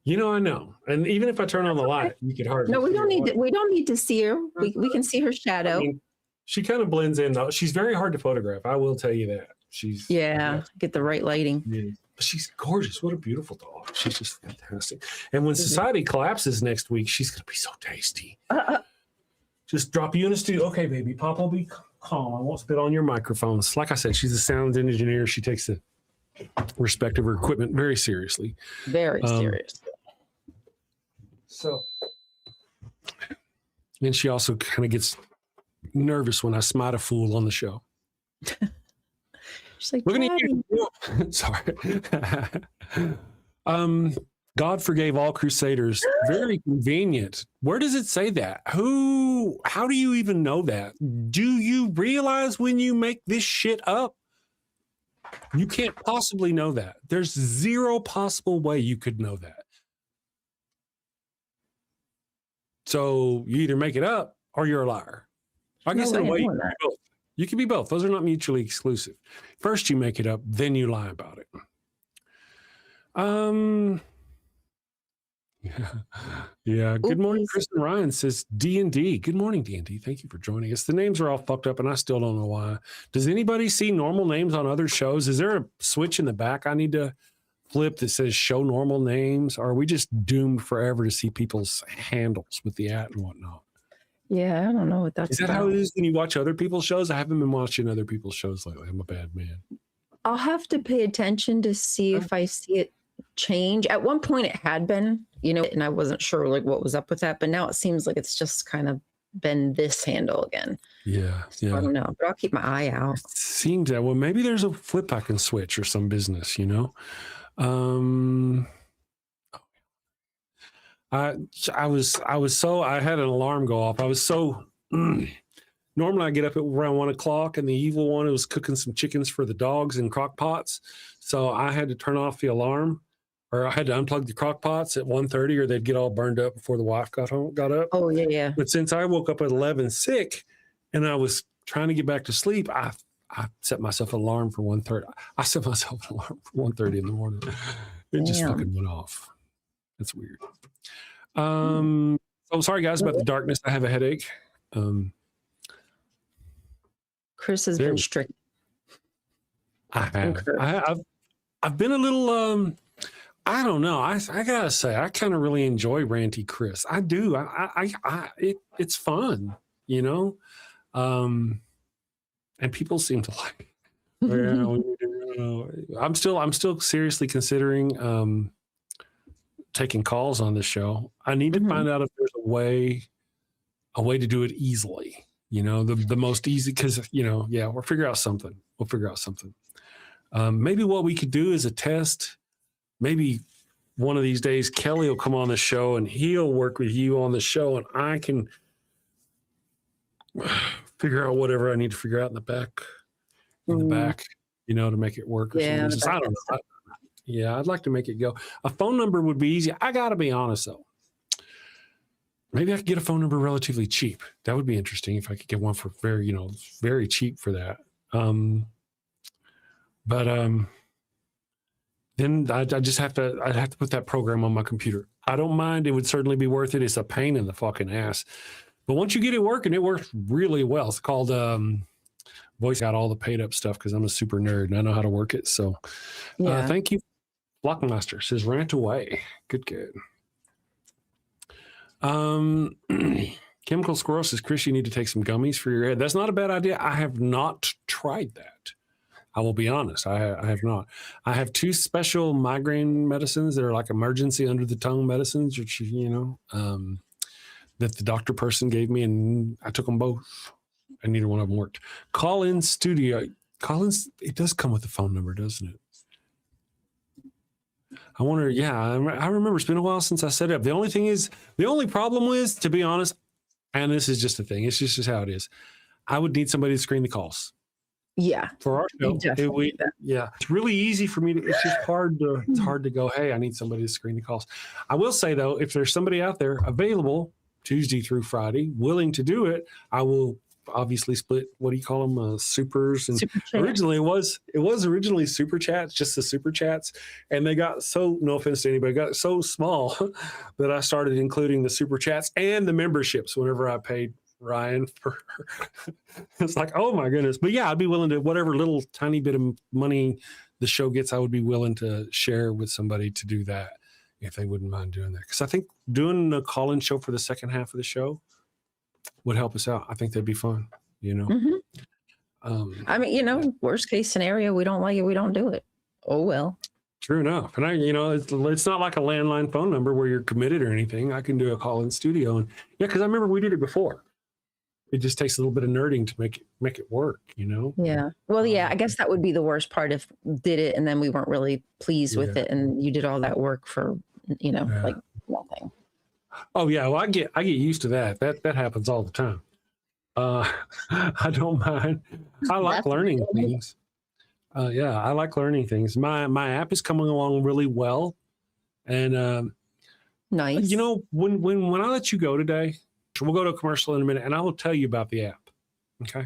You know, I know. And even if I turn on the light, you could hardly. No, we don't need to see her. We can see her shadow. I mean, she kind of blends in though. She's very hard to photograph. I will tell you that. Get the right lighting. Yeah. She's gorgeous. What a beautiful dog. She's just fantastic. And when society collapses next week, she's going to be so tasty. Just drop you in the studio. Okay, baby. Papa will be calm. I won't spit on your microphones. Like I said, she's a sound engineer. She takes the respect of her equipment very seriously. Very serious. So, and she also kind of gets nervous when I smite a fool on the show. She's like, looking at you. Sorry. God forgave all crusaders. Very convenient. Where does it say that? How do you even know that? Do you realize when you make this shit up? You can't possibly know that. There's zero possible way you could know that. So you either make it up or you're a liar. I guess in a way you can be both. You can be both. Those are not mutually exclusive. First you make it up, then you lie about it. Yeah. Yeah. Good morning, Oopies. Kristen Ryan says D&D. Good morning, D&D. Thank you for joining us. The names are all fucked up, and I still don't know why. Does anybody see normal names on other shows? Is there a switch in the back I need to flip that says show normal names? Or are we just doomed forever to see people's handles with the at and whatnot? Yeah, I don't know what that's Is that about. how it is when you watch other people's shows? I haven't been watching other people's shows lately. I'm a bad man. I'll have to pay attention to see if I see it change. At one point it had been, and I wasn't sure like what was up with that, but now it seems like it's just kind of been this handle again. Yeah. So I don't know, but I'll keep my eye out. Seems that, well, maybe there's a flip I can switch or some business, I had an alarm go off. I was so normally I get up at around 1 o'clock, and the evil one was cooking some chickens for the dogs in crock pots. So I had to turn off the alarm, or I had to unplug the crock pots at 1:30, or they'd get all burned up before the wife got up. Oh yeah. But since I woke up at 11 sick, and I was trying to get back to sleep, I set myself an alarm for 1:30. I set myself an alarm for 1:30 in the morning. It just fucking went off. That's weird. So sorry guys about the darkness. I have a headache. Chris has been strict. I've been a little I don't know. I gotta say, I kind of really enjoy Ranty Chris. I do. It's fun, and people seem to like it. I'm still seriously considering taking calls on this show. I need to find out if there's a way to do it easily. The most easy, because we'll figure out something. Maybe what we could do is a test. Maybe one of these days Kelly will come on the show and he'll work with you on the show, and I can figure out whatever I need to figure out in the back, to make it work. Or Yeah, something. I don't know. I'd like to make it go. A phone number would be easy. I got to be honest though. Maybe I could get a phone number relatively cheap. That would be interesting if I could get one for very, very cheap for that. Then I'd have to put that program on my computer. I don't mind. It would certainly be worth it. It's a pain in the fucking ass. But once you get it working, it works really well. It's called Voice. Got all the paid up stuff because I'm a super nerd and I know how to work it. So thank you. Blockmaster says rant away. Good. Chemical Squirrel says, Chris, you need to take some gummies for your head. That's not a bad idea. I have not tried that. I will be honest. I have not. I have 2 special migraine medicines that are like emergency under the tongue medicines, which, that the doctor person gave me, and I took them both, and neither one of them worked. Call in studio. It does come with a phone number, doesn't it? I wonder, I remember it's been a while since I set it up. The only problem was, to be honest, and this is just a thing, it's just how it is. I would need somebody to screen the calls. Yeah. For our show. It's really easy for me it's just hard to go, hey, I need somebody to screen the calls. I will say though, if there's somebody out there available Tuesday through Friday, willing to do it, I will obviously split, what do you call them, supers, and Super chat. originally it was originally super chats, just the super chats, and they got so, no offense to anybody, got so small that I started including the super chats and the memberships whenever I paid Ryan for it's like, oh my goodness. But yeah, I'd be willing to, whatever little tiny bit of money the show gets, I would be willing to share with somebody to do that if they wouldn't mind doing that, because I think doing a call-in show for the second half of the show would help us out. I think that'd be fun, I mean, worst case scenario, we don't like it, we don't do it. Oh well. True enough. And it's not like a landline phone number where you're committed or anything. I can do a call-in studio, and because I remember we did it before. It just takes a little bit of nerding to make it work, Yeah. Well, I guess that would be the worst part if did it and then we weren't really pleased with it, and you did all that work for like nothing. Oh yeah, well I get used to that. That happens all the time. I don't mind. I like learning things. I like learning things. My app is coming along really well, and nice. When I let you go today, we'll go to a commercial in a minute, and I will tell you about the app. Okay.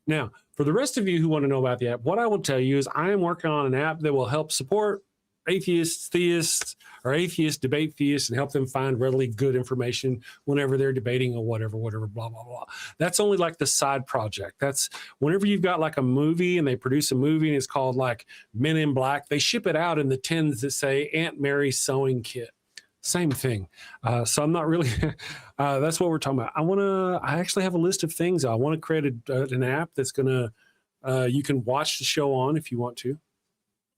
Now, for the rest of you who want to know about the app, what I will tell you is I am working on an app that will help support atheists, theists, or atheists debate theists and help them find readily good information whenever they're debating or whatever, blah, blah, blah. That's only like the side project. That's whenever you've got like a movie and they produce a movie and it's called like Men in Black, they ship it out in the tins that say Aunt Mary's sewing kit. Same thing. So I'm not really, that's what we're talking about. I actually have a list of things. I want to create an app that's going to, you can watch the show on if you want to.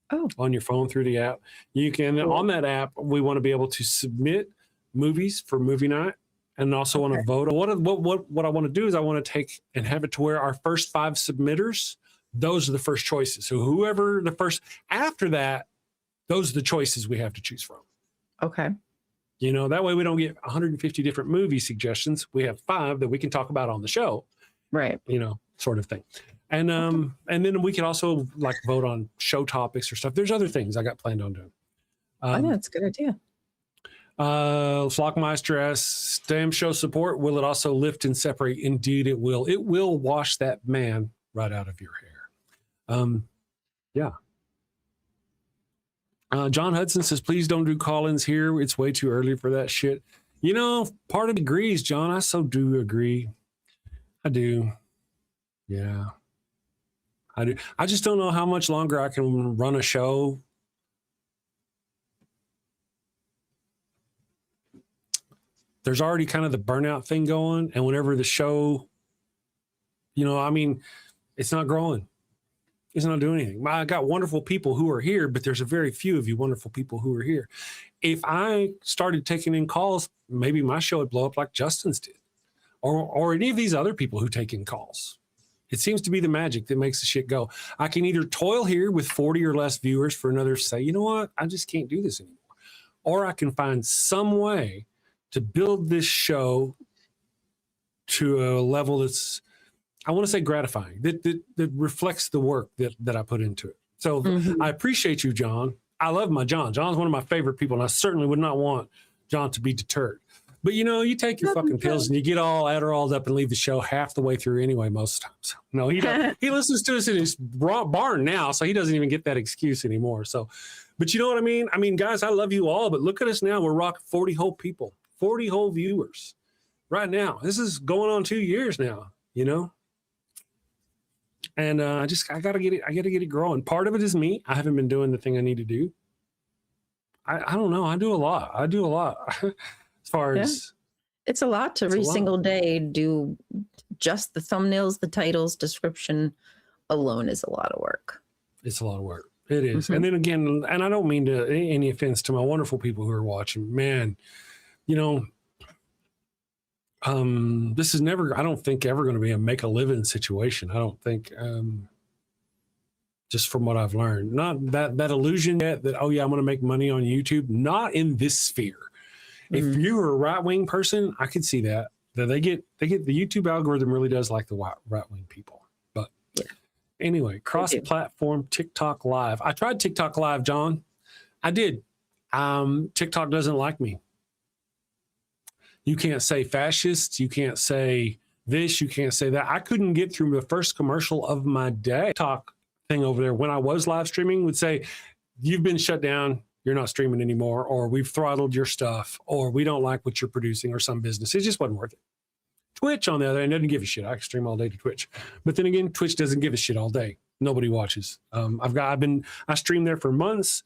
Oh. On your phone through the app. You can, on that app, we want to be able to submit movies for movie night and also want to vote. What I want to do is I want to take and have it to where our first 5 submitters, those are the first choices. So whoever the first, after that, those are the choices we have to choose from. Okay. You know, that way we don't get 150 different movie suggestions. We have 5 that we can talk about on the show. Right. You know, sort of thing. And then we can also like vote on show topics or stuff. There's other things I got planned on doing. I think that's a good idea. Flockmeister asks, damn show support, will it also lift and separate? Indeed it will. It will wash that man right out of your hair. Yeah. John Hudson says, please don't do call-ins here. It's way too early for that shit. You know, part of it agrees, John. I so do agree. I do. Yeah. I do. I just don't know how much longer I can run a show. There's already kind of the burnout thing going. And whenever the show, you know, I mean, it's not growing. It's not doing anything. I got wonderful people who are here, but there's a very few of you wonderful people who are here. If I started taking in calls, maybe my show would blow up like Justin's did, or any of these other people who take in calls. It seems to be the magic that makes the shit go. I can either toil here with 40 or less viewers for another, say, you know what, I just can't do this anymore. Or I can find some way to build this show to a level that's, I want to say gratifying, that reflects the work that I put into it. So I appreciate you, John. I love my John. John's one of my favorite people, and I certainly would not want John to be deterred. But, you know, you take your fucking pills and you get all Adderalled up and leave the show half the way through anyway most times. No, he doesn't. He listens to us in his barn now, so he doesn't even get that excuse anymore. So, but you know what I mean? I mean, guys, I love you all, but look at us now. We're rocking 40 whole people, 40 whole viewers right now. This is going on 2 years now, you know? And I gotta get it growing. Part of it is me. I haven't been doing the thing I need to do. I don't know. I do a lot as far as it's a lot to every single day do just the thumbnails, the titles, description alone is a lot of work. It's a lot of work. It is. And then again, and I don't mean to any offense to my wonderful people who are watching, man, you know, this is never, I don't think ever going to be a make a living situation. I don't think, just from what I've learned, not that illusion yet that, oh yeah, I'm going to make money on YouTube. Not in this sphere. If you were a right-wing person, I could see that they get the YouTube algorithm really does like the right-wing people. But anyway, cross-platform TikTok Live. I tried TikTok Live, John. I did. TikTok doesn't like me. You can't say fascist. You can't say this. You can't say that. I couldn't get through the first commercial of my day. TikTok thing over there when I was live streaming would say, you've been shut down. You're not streaming anymore, or we've throttled your stuff, or we don't like what you're producing, or some business. It just wasn't worth it. Twitch, on the other hand, doesn't give a shit. I can stream all day to Twitch. But then again, Twitch doesn't give a shit all day. Nobody watches. I streamed there for months.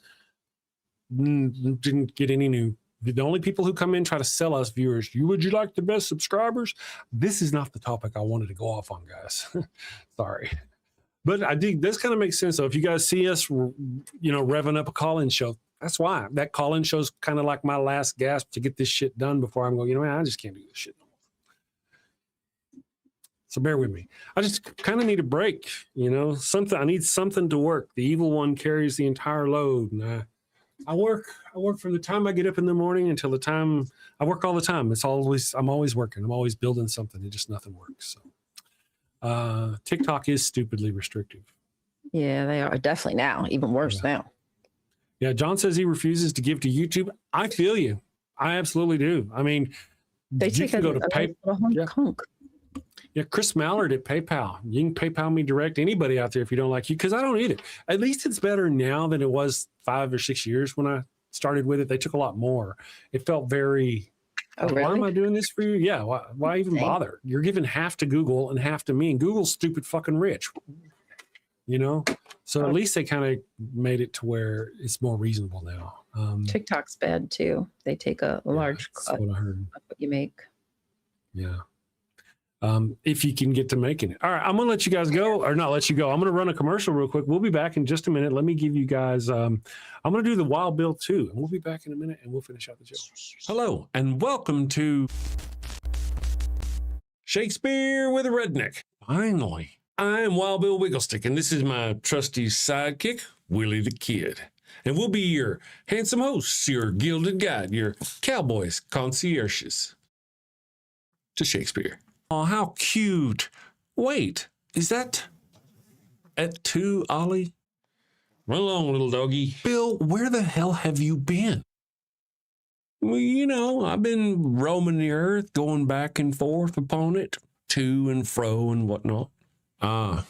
Didn't get any new. The only people who come in try to sell us viewers. Would you like the best subscribers? This is not the topic I wanted to go off on, guys. Sorry. But I think this kind of makes sense. So if you guys see us, you know, revving up a call-in show, that's why. That call-in show is kind of like my last gasp to get this shit done before I'm going, you know, I just can't do this shit no more. So bear with me. I just kind of need a break, you know, something. I need something to work. The evil one carries the entire load. And I work from the time I get up in the morning until the time I work all the time. I'm always working. I'm always building something. It just nothing works. So TikTok is stupidly restrictive. Yeah, they are definitely now, even worse now. Yeah, John says he refuses to give to YouTube. I feel you. I absolutely do. I mean, they you take can go to hunk. Yeah, Chris Mallard at PayPal. You can PayPal me direct, anybody out there if you don't like you, because I don't need it. At least it's better now than it was 5 or 6 years when I started with it. They took a lot more. It felt very, Oh, why really? am I doing this for you? Yeah, why even Same. bother? You're giving half to Google and half to me, and Google's stupid fucking rich. You know? So at least they kind of made it to where it's more reasonable now. TikTok's bad too. They take a large that's cut what of I heard. what you make. Yeah. If you can get to making it. All right, I'm gonna let you guys go, or not let you go. I'm gonna run a commercial real quick. We'll be back in just a minute. Let me give you guys I'm gonna do the Wild Bill 2, and we'll be back in a minute and we'll finish out the show. Hello, and welcome to Shakespeare with a Redneck. Finally. I'm Wild Bill Wigglestick, and this is my trusty sidekick, Willie the Kid. And we'll be your handsome hosts, your gilded guide, your cowboys, concierges to Shakespeare. Oh, how cute. Wait, is that at 2, Ollie? Run along, little doggy. Bill, where the hell have you been? Well, you know, I've been roaming the earth, going back and forth upon it, to and fro and whatnot. Ah,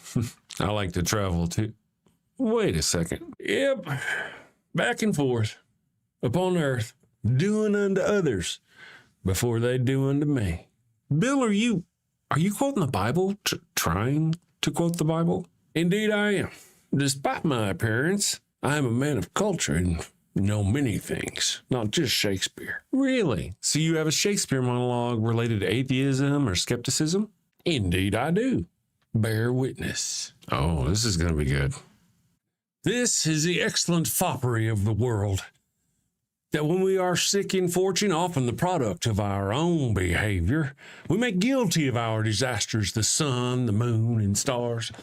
I like to travel too. Wait a second. Yep, back and forth upon earth, doing unto others before they do unto me. Bill, are you quoting the Bible? Trying to quote the Bible? Indeed I am. Despite my appearance, I am a man of culture and know many things, not just Shakespeare. Really? So you have a Shakespeare monologue related to atheism or skepticism? Indeed I do. Bear witness. Oh, this is going to be good. This is the excellent foppery of the world, that when we are sick in fortune, often the product of our own behavior, we make guilty of our disasters the sun, the moon, and stars,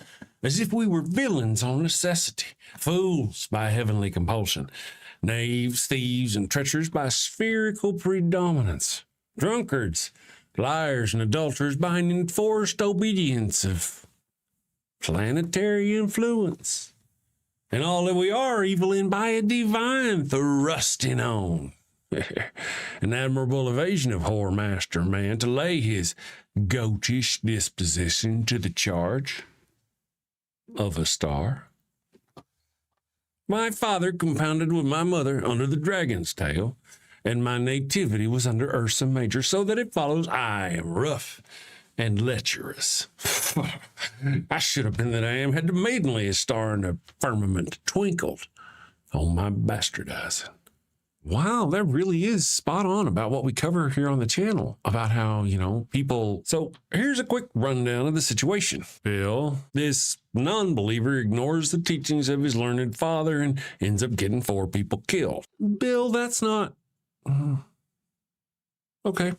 as if we were villains on necessity, fools by heavenly compulsion, knaves, thieves, and treacherous by spherical predominance, drunkards, liars, and adulterers by an enforced obedience of planetary influence. And all that we are evil in by a divine thrusting on. An admirable evasion of whoremaster man to lay his goatish disposition to the charge of a star. My father compounded with my mother under the dragon's tail, and my nativity was under Ursa Major, so that it follows I am rough and lecherous. I should have been that I am, had the maidenliest star in the firmament twinkled on my bastardizing. Wow, that really is spot on about what we cover here on the channel, about how, you know, people... So here's a quick rundown of the situation. Bill, this non-believer, ignores the teachings of his learned father and ends up getting 4 people killed. Bill, that's not... Okay.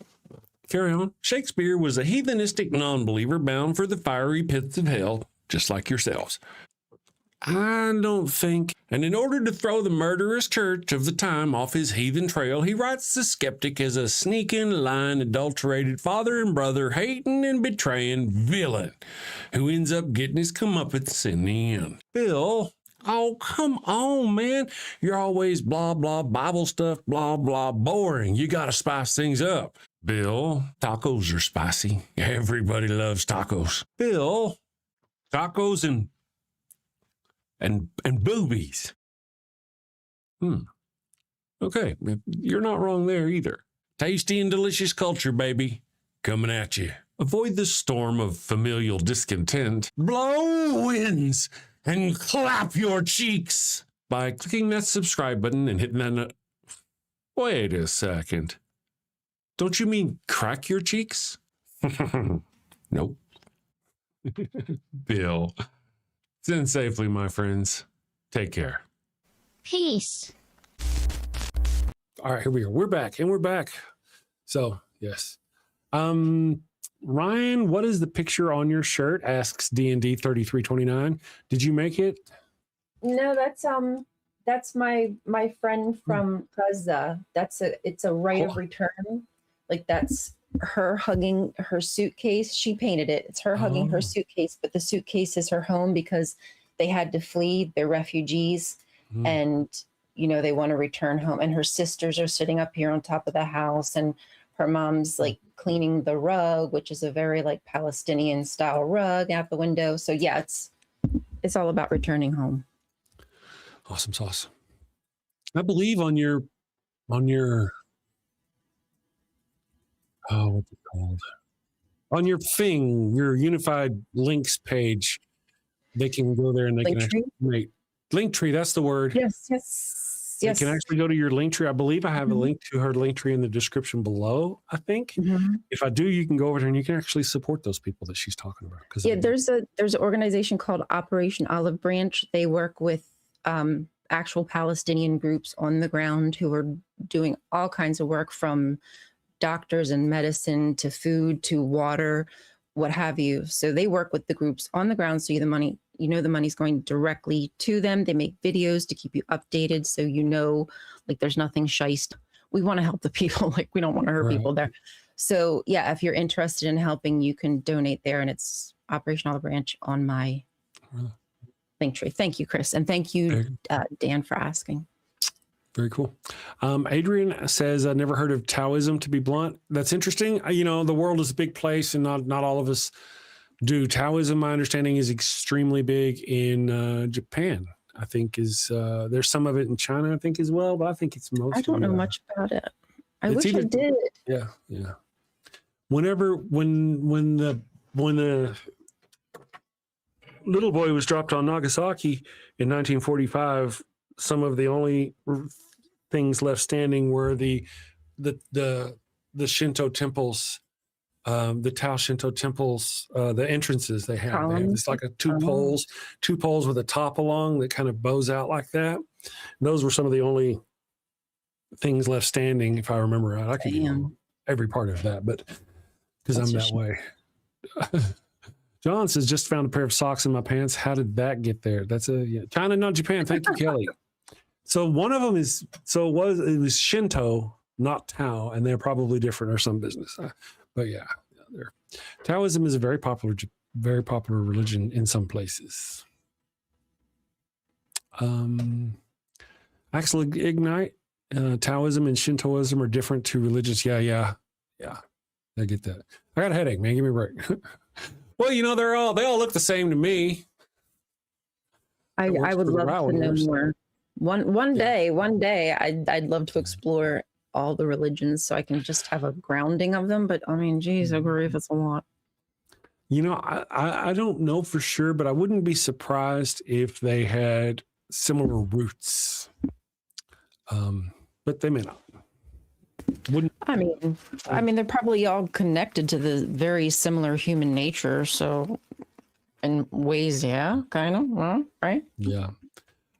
Carry on. Shakespeare was a heathenistic non-believer bound for the fiery pits of hell, just like yourselves. I don't think. And in order to throw the murderous church of the time off his heathen trail, he writes the skeptic as a sneaking, lying, adulterated father and brother, hating and betraying villain who ends up getting his comeuppance in the end. Bill, oh, come on, man. You're always blah, blah, Bible stuff, blah, blah, boring. You got to spice things up. Bill, tacos are spicy. Everybody loves tacos. Bill, tacos and boobies. Okay, you're not wrong there either. Tasty and delicious culture, baby, coming at you. Avoid the storm of familial discontent. Blow winds and clap your cheeks by clicking that subscribe button and hitting that. Wait a second. Don't you mean crack your cheeks? Nope. Bill. Send safely, my friends. Take care. Peace. All right, here we go. We're back. So, yes. Ryan, what is the picture on your shirt? Asks D&D 3329. Did you make it? No, that's my friend from Gaza. It's a right of return. Like that's her hugging her suitcase. She painted it. It's her hugging her suitcase, but the suitcase is her home because they had to flee. They're refugees and, you know, they want to return home. And her sisters are sitting up here on top of the house and Her mom's like cleaning the rug, which is a very like Palestinian style rug out the window. So yeah, it's all about returning home. Awesome sauce. I believe on your what's it called? On your thing, your unified links page, they can go there and they can actually make Linktree. That's the word. Yes. They can actually go to your Linktree. I believe I have a link to her Linktree in the description below. I think if I do, you can go over there and you can actually support those people that she's talking about. Yeah, there's an organization called Operation Olive Branch. They work with actual Palestinian groups on the ground who are doing all kinds of work, from doctors and medicine to food to water, what have you. So they work with the groups on the ground. So the money's going directly to them. They make videos to keep you updated. So like there's nothing shiced. We want to help the people. Like we don't want to hurt people there. So yeah, if you're interested in helping, you can donate there, and it's Operation Olive Branch on my Linktree. Thank you, Chris. And thank you, Dan, for asking. Very cool. Adrian says, I never heard of Taoism, to be blunt. That's interesting. The world is a big place and not all of us do. Taoism, my understanding, is extremely big in Japan. I think there's some of it in China, I think, as well, but I think it's most. I don't know much about it. I wish I did. Yeah. When the little boy was dropped on Nagasaki in 1945, some of the only things left standing were the Shinto temples, the Tao Shinto temples, the entrances they have. It's like two poles with a top along that kind of bows out like that. And those were some of the only things left standing, if I remember right. I could be wrong every part of that, but because I'm that way. John says, just found a pair of socks in my pants. How did that get there? That's China, not Japan. Thank you, Kelly. So one of them it was Shinto, not Tao, and they're probably different or some business. But Taoism is a very popular religion in some places. Axel Ignite, Taoism and Shintoism are different to religions. Yeah. I get that. I got a headache, man. Give me a break. Well, they all look the same to me. I would love to know more. One day, I'd love to explore all the religions so I can just have a grounding of them. But I mean, geez, I agree if it's a lot. I don't know for sure, but I wouldn't be surprised if they had similar roots. But they may not. I mean, they're probably all connected to the very similar human nature. So, in ways, kind of, right? Yeah.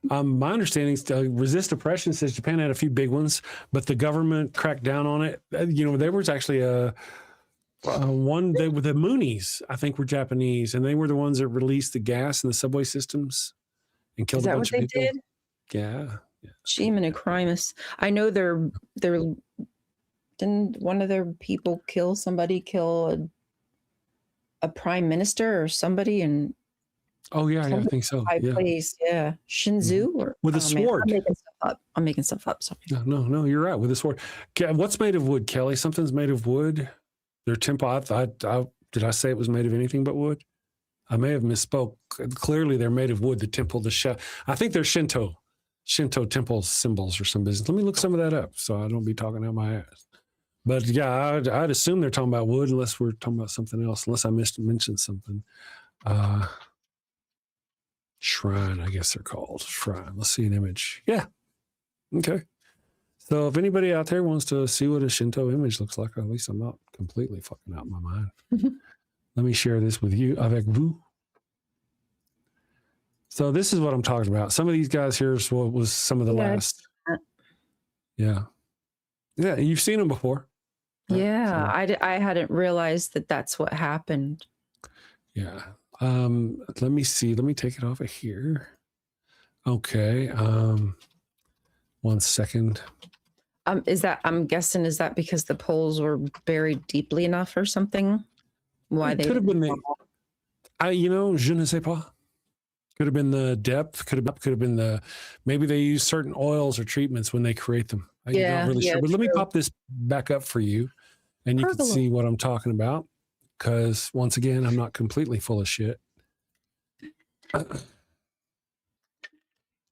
My understanding is Resist Oppression says Japan had a few big ones, but the government cracked down on it. There was actually the Moonies, I think, were Japanese, and they were the ones that released the gas in the subway systems and killed a bunch of people. Is that what they did? Yeah. Shame and crimus. I know they're didn't one of their people kill a prime minister or somebody in I think so. Place, Shinzu or with a sword. I'm making stuff up. Sorry. No, you're right, with a sword. What's made of wood, Kelly? Something's made of wood. Their temple. Did I say it was made of anything but wood? I may have misspoke. Clearly, they're made of wood. The temple, I think they're Shinto temple symbols or some business. Let me look some of that up so I don't be talking out my ass. But yeah, I'd assume they're talking about wood unless we're talking about something else, unless I mentioned something. Shrine, I guess they're called. Shrine. Let's see an image. Yeah. Okay. So if anybody out there wants to see what a Shinto image looks like, at least I'm not completely fucking out my mind. Let me share this with you. Avec vous. So this is what I'm talking about. Some of these guys here was some of the last. Yeah. Yeah. You've seen them before. Right? Yeah. So, I hadn't realized that that's what happened. Yeah. Let me see. Let me take it off of here. Okay. 1 second. I'm guessing, is that because the poles were buried deeply enough or something? Why they could have been je ne sais pas. Could have been the depth, could have been maybe they use certain oils or treatments when they create them. I'm not really sure. But let me pop this back up for you And you can Pergola. see what I'm talking about, because once again, I'm not completely full of shit. And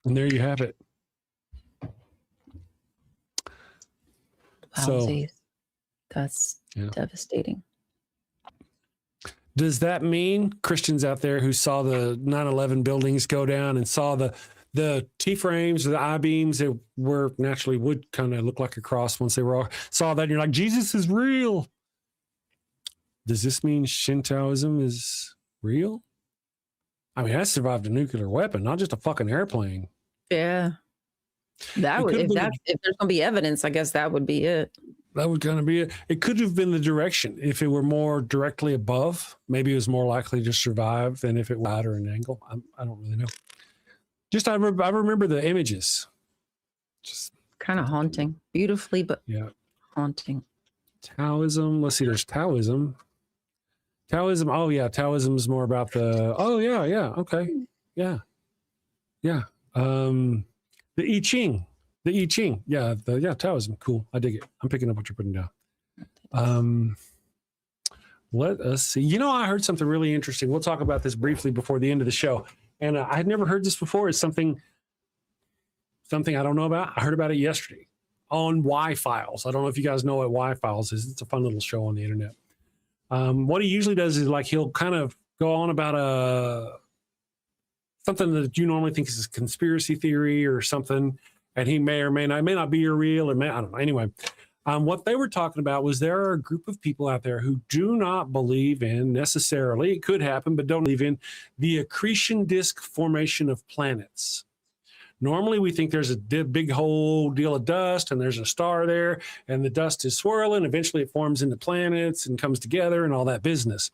there you have it. So, Wowsies. That's devastating. does that mean Christians out there who saw the 9/11 buildings go down and saw the T-frames, the I-beams that were naturally would kind of look like a cross once they were all, saw that and you're like, Jesus is real. Does this mean Shintoism is real? I mean, that survived a nuclear weapon, not just a fucking airplane. Yeah. That would, if there's gonna be evidence, I guess that would be it. That would kind of be it. It could have been the direction. If it were more directly above, maybe it was more likely to survive than if it was at an angle. I don't really know. Just I remember the images. Just Kind of haunting. Beautifully, but haunting. Taoism. Let's see. There's Taoism. Taoism. Oh yeah, Taoism is more about the. Oh yeah. Okay. Yeah. The I Ching. The I Ching. Yeah. Taoism. Cool. I dig it. I'm picking up what you're putting down. Let us see. You know, I heard something really interesting. We'll talk about this briefly before the end of the show. And I had never heard this before. It's something I don't know about. I heard about it yesterday on Y-Files. I don't know if you guys know what Y-Files is. It's a fun little show on the internet. What he usually does is like he'll kind of go on about something that you normally think is a conspiracy theory or something, and he may or may not be real, or I don't know. Anyway, what they were talking about was there are a group of people out there who do not believe in necessarily, it could happen, but don't believe in the accretion disk formation of planets. Normally, we think there's a big whole deal of dust and there's a star there and the dust is swirling. Eventually, it forms into planets and comes together and all that business.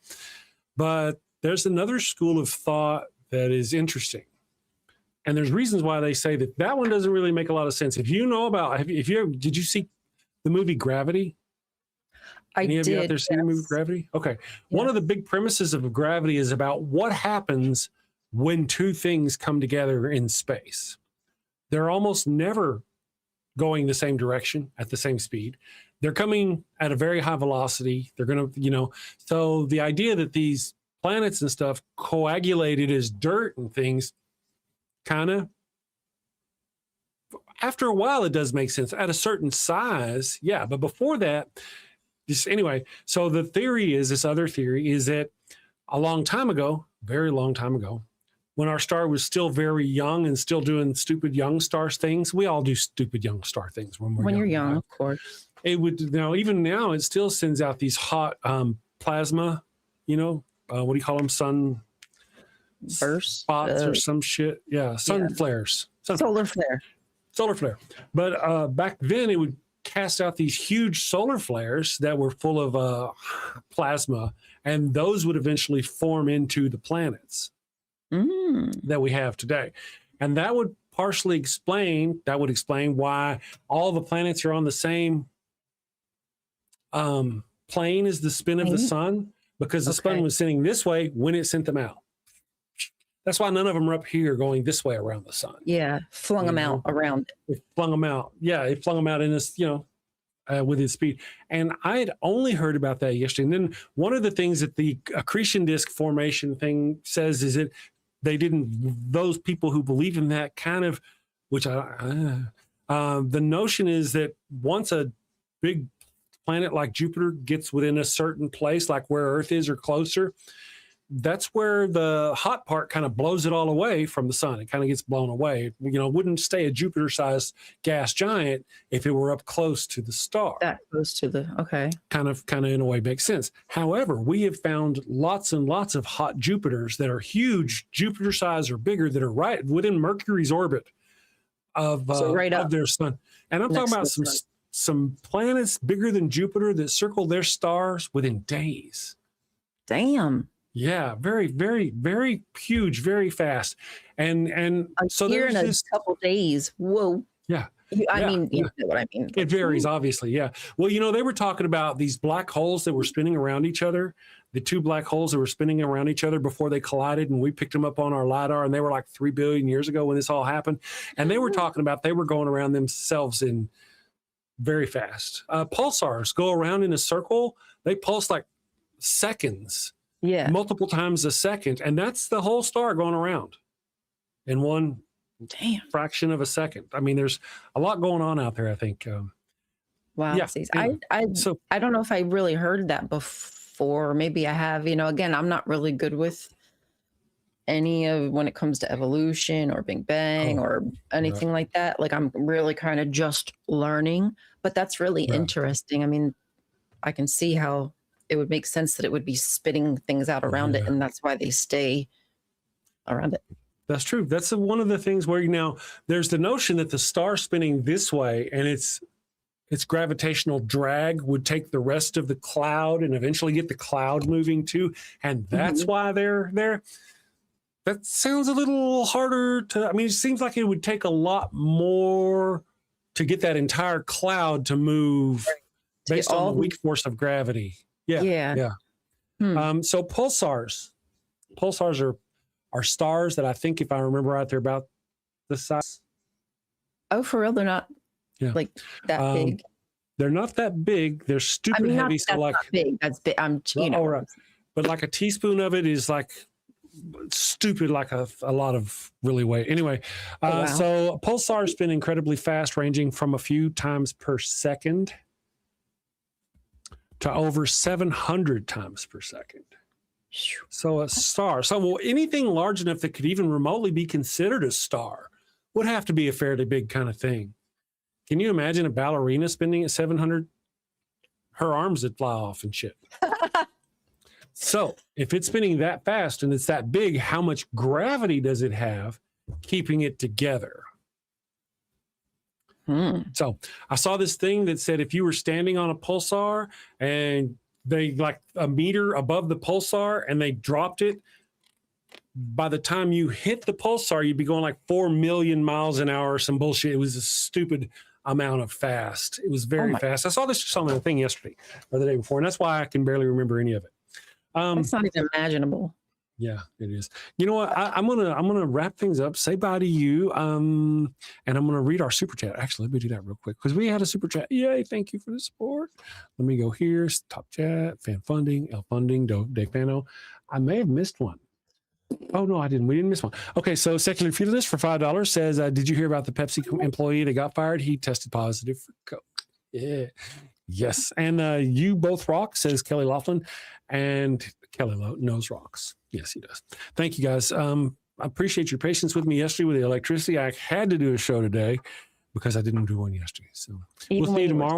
But there's another school of thought that is interesting. And there's reasons why they say that one doesn't really make a lot of sense. If you know about, did you see the movie Gravity? Any of you out there seen the movie Gravity? Okay. Yes. One of the big premises of Gravity is about what happens when two things come together in space. They're almost never going the same direction at the same speed. They're coming at a very high velocity. They're going to, so the idea that these planets and stuff coagulated as dirt and things kind of, after a while, it does make sense. At a certain size, yeah. But before that, anyway, so the theory is, this other theory is that a long time ago, very long time ago, when our star was still very young and still doing stupid young star things, we all do stupid young star things when you're young, right? Of course. It would, even now, it still sends out these hot plasma, what do you call them? Sun bursts, spots or some shit. Yeah, sun flares. Solar flare. But back then, it would cast out these huge solar flares that were full of plasma, and those would eventually form into the planets that we have today. And that would partially explain why all the planets are on the same plane as the spin of the sun, because the sun was sending this way when it sent them out. That's why none of them are up here going this way around the sun. Yeah, flung them out around it. It flung them out. Yeah, it flung them out in this, with its speed. And I had only heard about that yesterday. And then one of the things that the accretion disk formation thing says is that those people who believe in that kind of, the notion is that once a big planet like Jupiter gets within a certain place, like where Earth is or closer, that's where the hot part kind of blows it all away from the sun. It kind of gets blown away. It wouldn't stay a Jupiter-sized gas giant if it were up close to the star. That close to the, Kind of in a way makes sense. However, we have found lots and lots of hot Jupiters that are huge, Jupiter-sized or bigger, that are right within Mercury's orbit of their sun. And I'm talking about some planets bigger than Jupiter that circle their stars within days. Damn. Yeah, very, very, very huge, very fast. And so here in a couple days. Whoa. Yeah. I mean, you know what I mean. It varies, obviously. Yeah. Well, they were talking about these black holes that were spinning around each other, the two black holes that were spinning around each other before they collided. And we picked them up on our LiDAR, and they were like 3 billion years ago when this all happened. And they were talking about, they were going around themselves in very fast. Pulsars go around in a circle. They pulse like seconds, Yeah. multiple times a second. And that's the whole star going around in one Damn. fraction of a second. I mean, there's a lot going on out there, I think. Wow. Yeah, anyway. So I don't know if I really heard that before. Maybe I have. Again, I'm not really good with any of when it comes to evolution or Big Bang or anything like that. Like I'm really kind of just learning, but that's really interesting. I mean, I can see how it would make sense that it would be spitting things out around it, and that's why they stay around it. That's true. That's one of the things where there's the notion that the star spinning this way and its gravitational drag would take the rest of the cloud and eventually get the cloud moving too. And that's why they're there. That sounds a little harder to, it seems like it would take a lot more to get that entire cloud to move based on the weak force of gravity. Yeah. So pulsars are stars that I think, if I remember right, they're about the size. Oh, for real? They're not like that big. They're not that big. They're stupid heavy. So like not big. That's big. Right. But like a teaspoon of it is like stupid, like a lot of really weight. Anyway, so pulsars spin incredibly fast, ranging from a few times per second to over 700 times per second. So a star. So anything large enough that could even remotely be considered a star would have to be a fairly big kind of thing. Can you imagine a ballerina spinning at 700? Her arms would fly off and shit. So if it's spinning that fast and it's that big, how much gravity does it have keeping it together? So I saw this thing that said if you were standing on a pulsar and they like a meter above the pulsar and they dropped it, by the time you hit the pulsar, you'd be going like 4 million miles an hour or some bullshit. It was a stupid amount of fast. It was very fast. I saw this just on the thing yesterday or the day before, and that's why I can barely remember any of it. It's not even imaginable. Yeah, it is. You know what? I'm gonna wrap things up. Say bye to you. And I'm gonna read our super chat. Actually, let me do that real quick because we had a super chat. Yay! Thank you for the support. Let me go here. Top chat, fan funding, L funding, Dave Pano. I may have missed one. Oh no, I didn't. We didn't miss one. Okay, so Secular Feudalist for $5 says, "Did you hear about the Pepsi employee that got fired? He tested positive for Coke." Yeah. Yes. And you both rock, says Kelly Laughlin, and Kelly knows rocks. Yes, he does. Thank you guys. I appreciate your patience with me yesterday with the electricity. I had to do a show today because I didn't do one yesterday. So we'll see you tomorrow.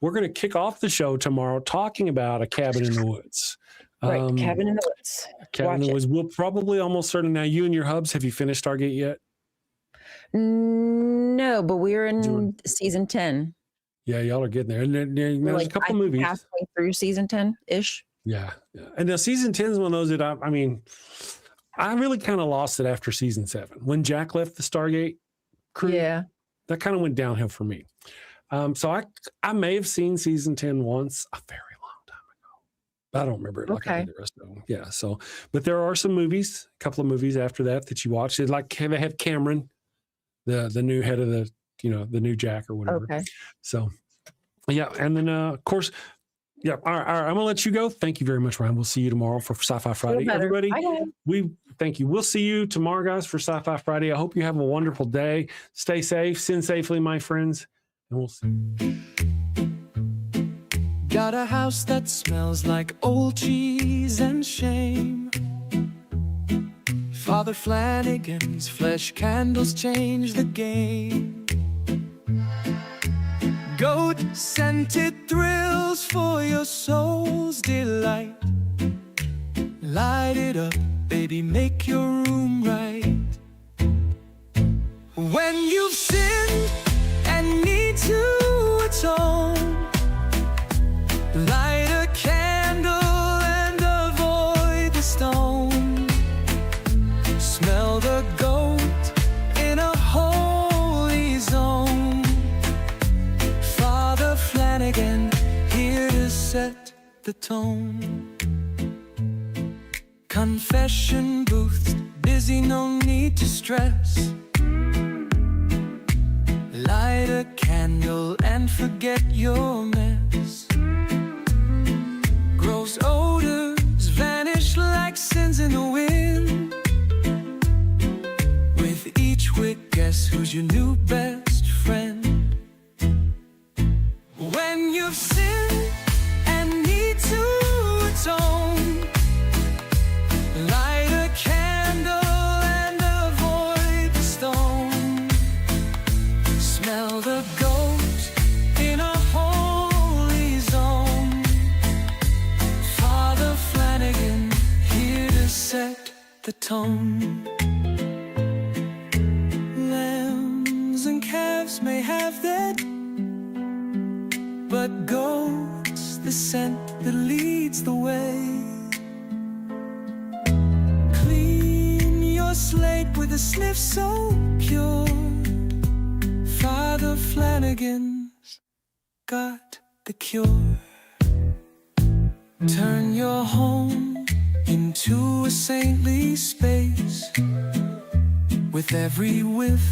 We're gonna kick off the show tomorrow talking about A Cabin in the Woods. Right, Cabin in the Woods. Cabin in the Woods. We'll probably almost certainly. Now, you and your hubs, have you finished Stargate yet? No, but we're in season 10. Yeah, y'all are getting there. And there's like, a couple movies. Halfway through season 10-ish. Yeah. And now season 10 is one of those that I really kind of lost it after season 7. When Jack left the Stargate crew, that kind of went downhill for me. So I may have seen season 10 once a very long time ago. I don't remember it like I did the rest of them. Yeah. So, but there are some movies, a couple of movies after that you watched. It like they have Cameron, the new head of the new Jack or whatever. Okay. So, yeah. And then, of course, yeah. All right. I'm going to let you go. Thank you very much, Ryan. We'll see you tomorrow for Sci-Fi Friday. Everybody, thank you. We'll see you tomorrow, guys, for Sci-Fi Friday. I hope you have a wonderful day. Stay safe. Sin safely, my friends. And we'll see. Got a house that smells like old cheese and shame. Father Flanagan's flesh candles change the game. Goat-scented thrills for your soul's delight. Light it up, baby, make your room right. When you've sinned and need to atone, light a candle and avoid the stone. Smell the goat in a holy zone. Father Flanagan, here to set the tone. Confession booths, busy, no need to stress. Light a candle and forget your mess. Gross odors vanish like sins in the wind. With each wick, guess who's your new best friend? When you've sinned and need to atone, light a candle and avoid the stone. Smell the goat in a holy zone. Father Flanagan here to set the tone. Lambs and calves may have that, but goat's the scent that leads the way. Clean your slate with a sniff so pure. Father Flanagan's got the cure. Turn your home into a saintly space. With every whiff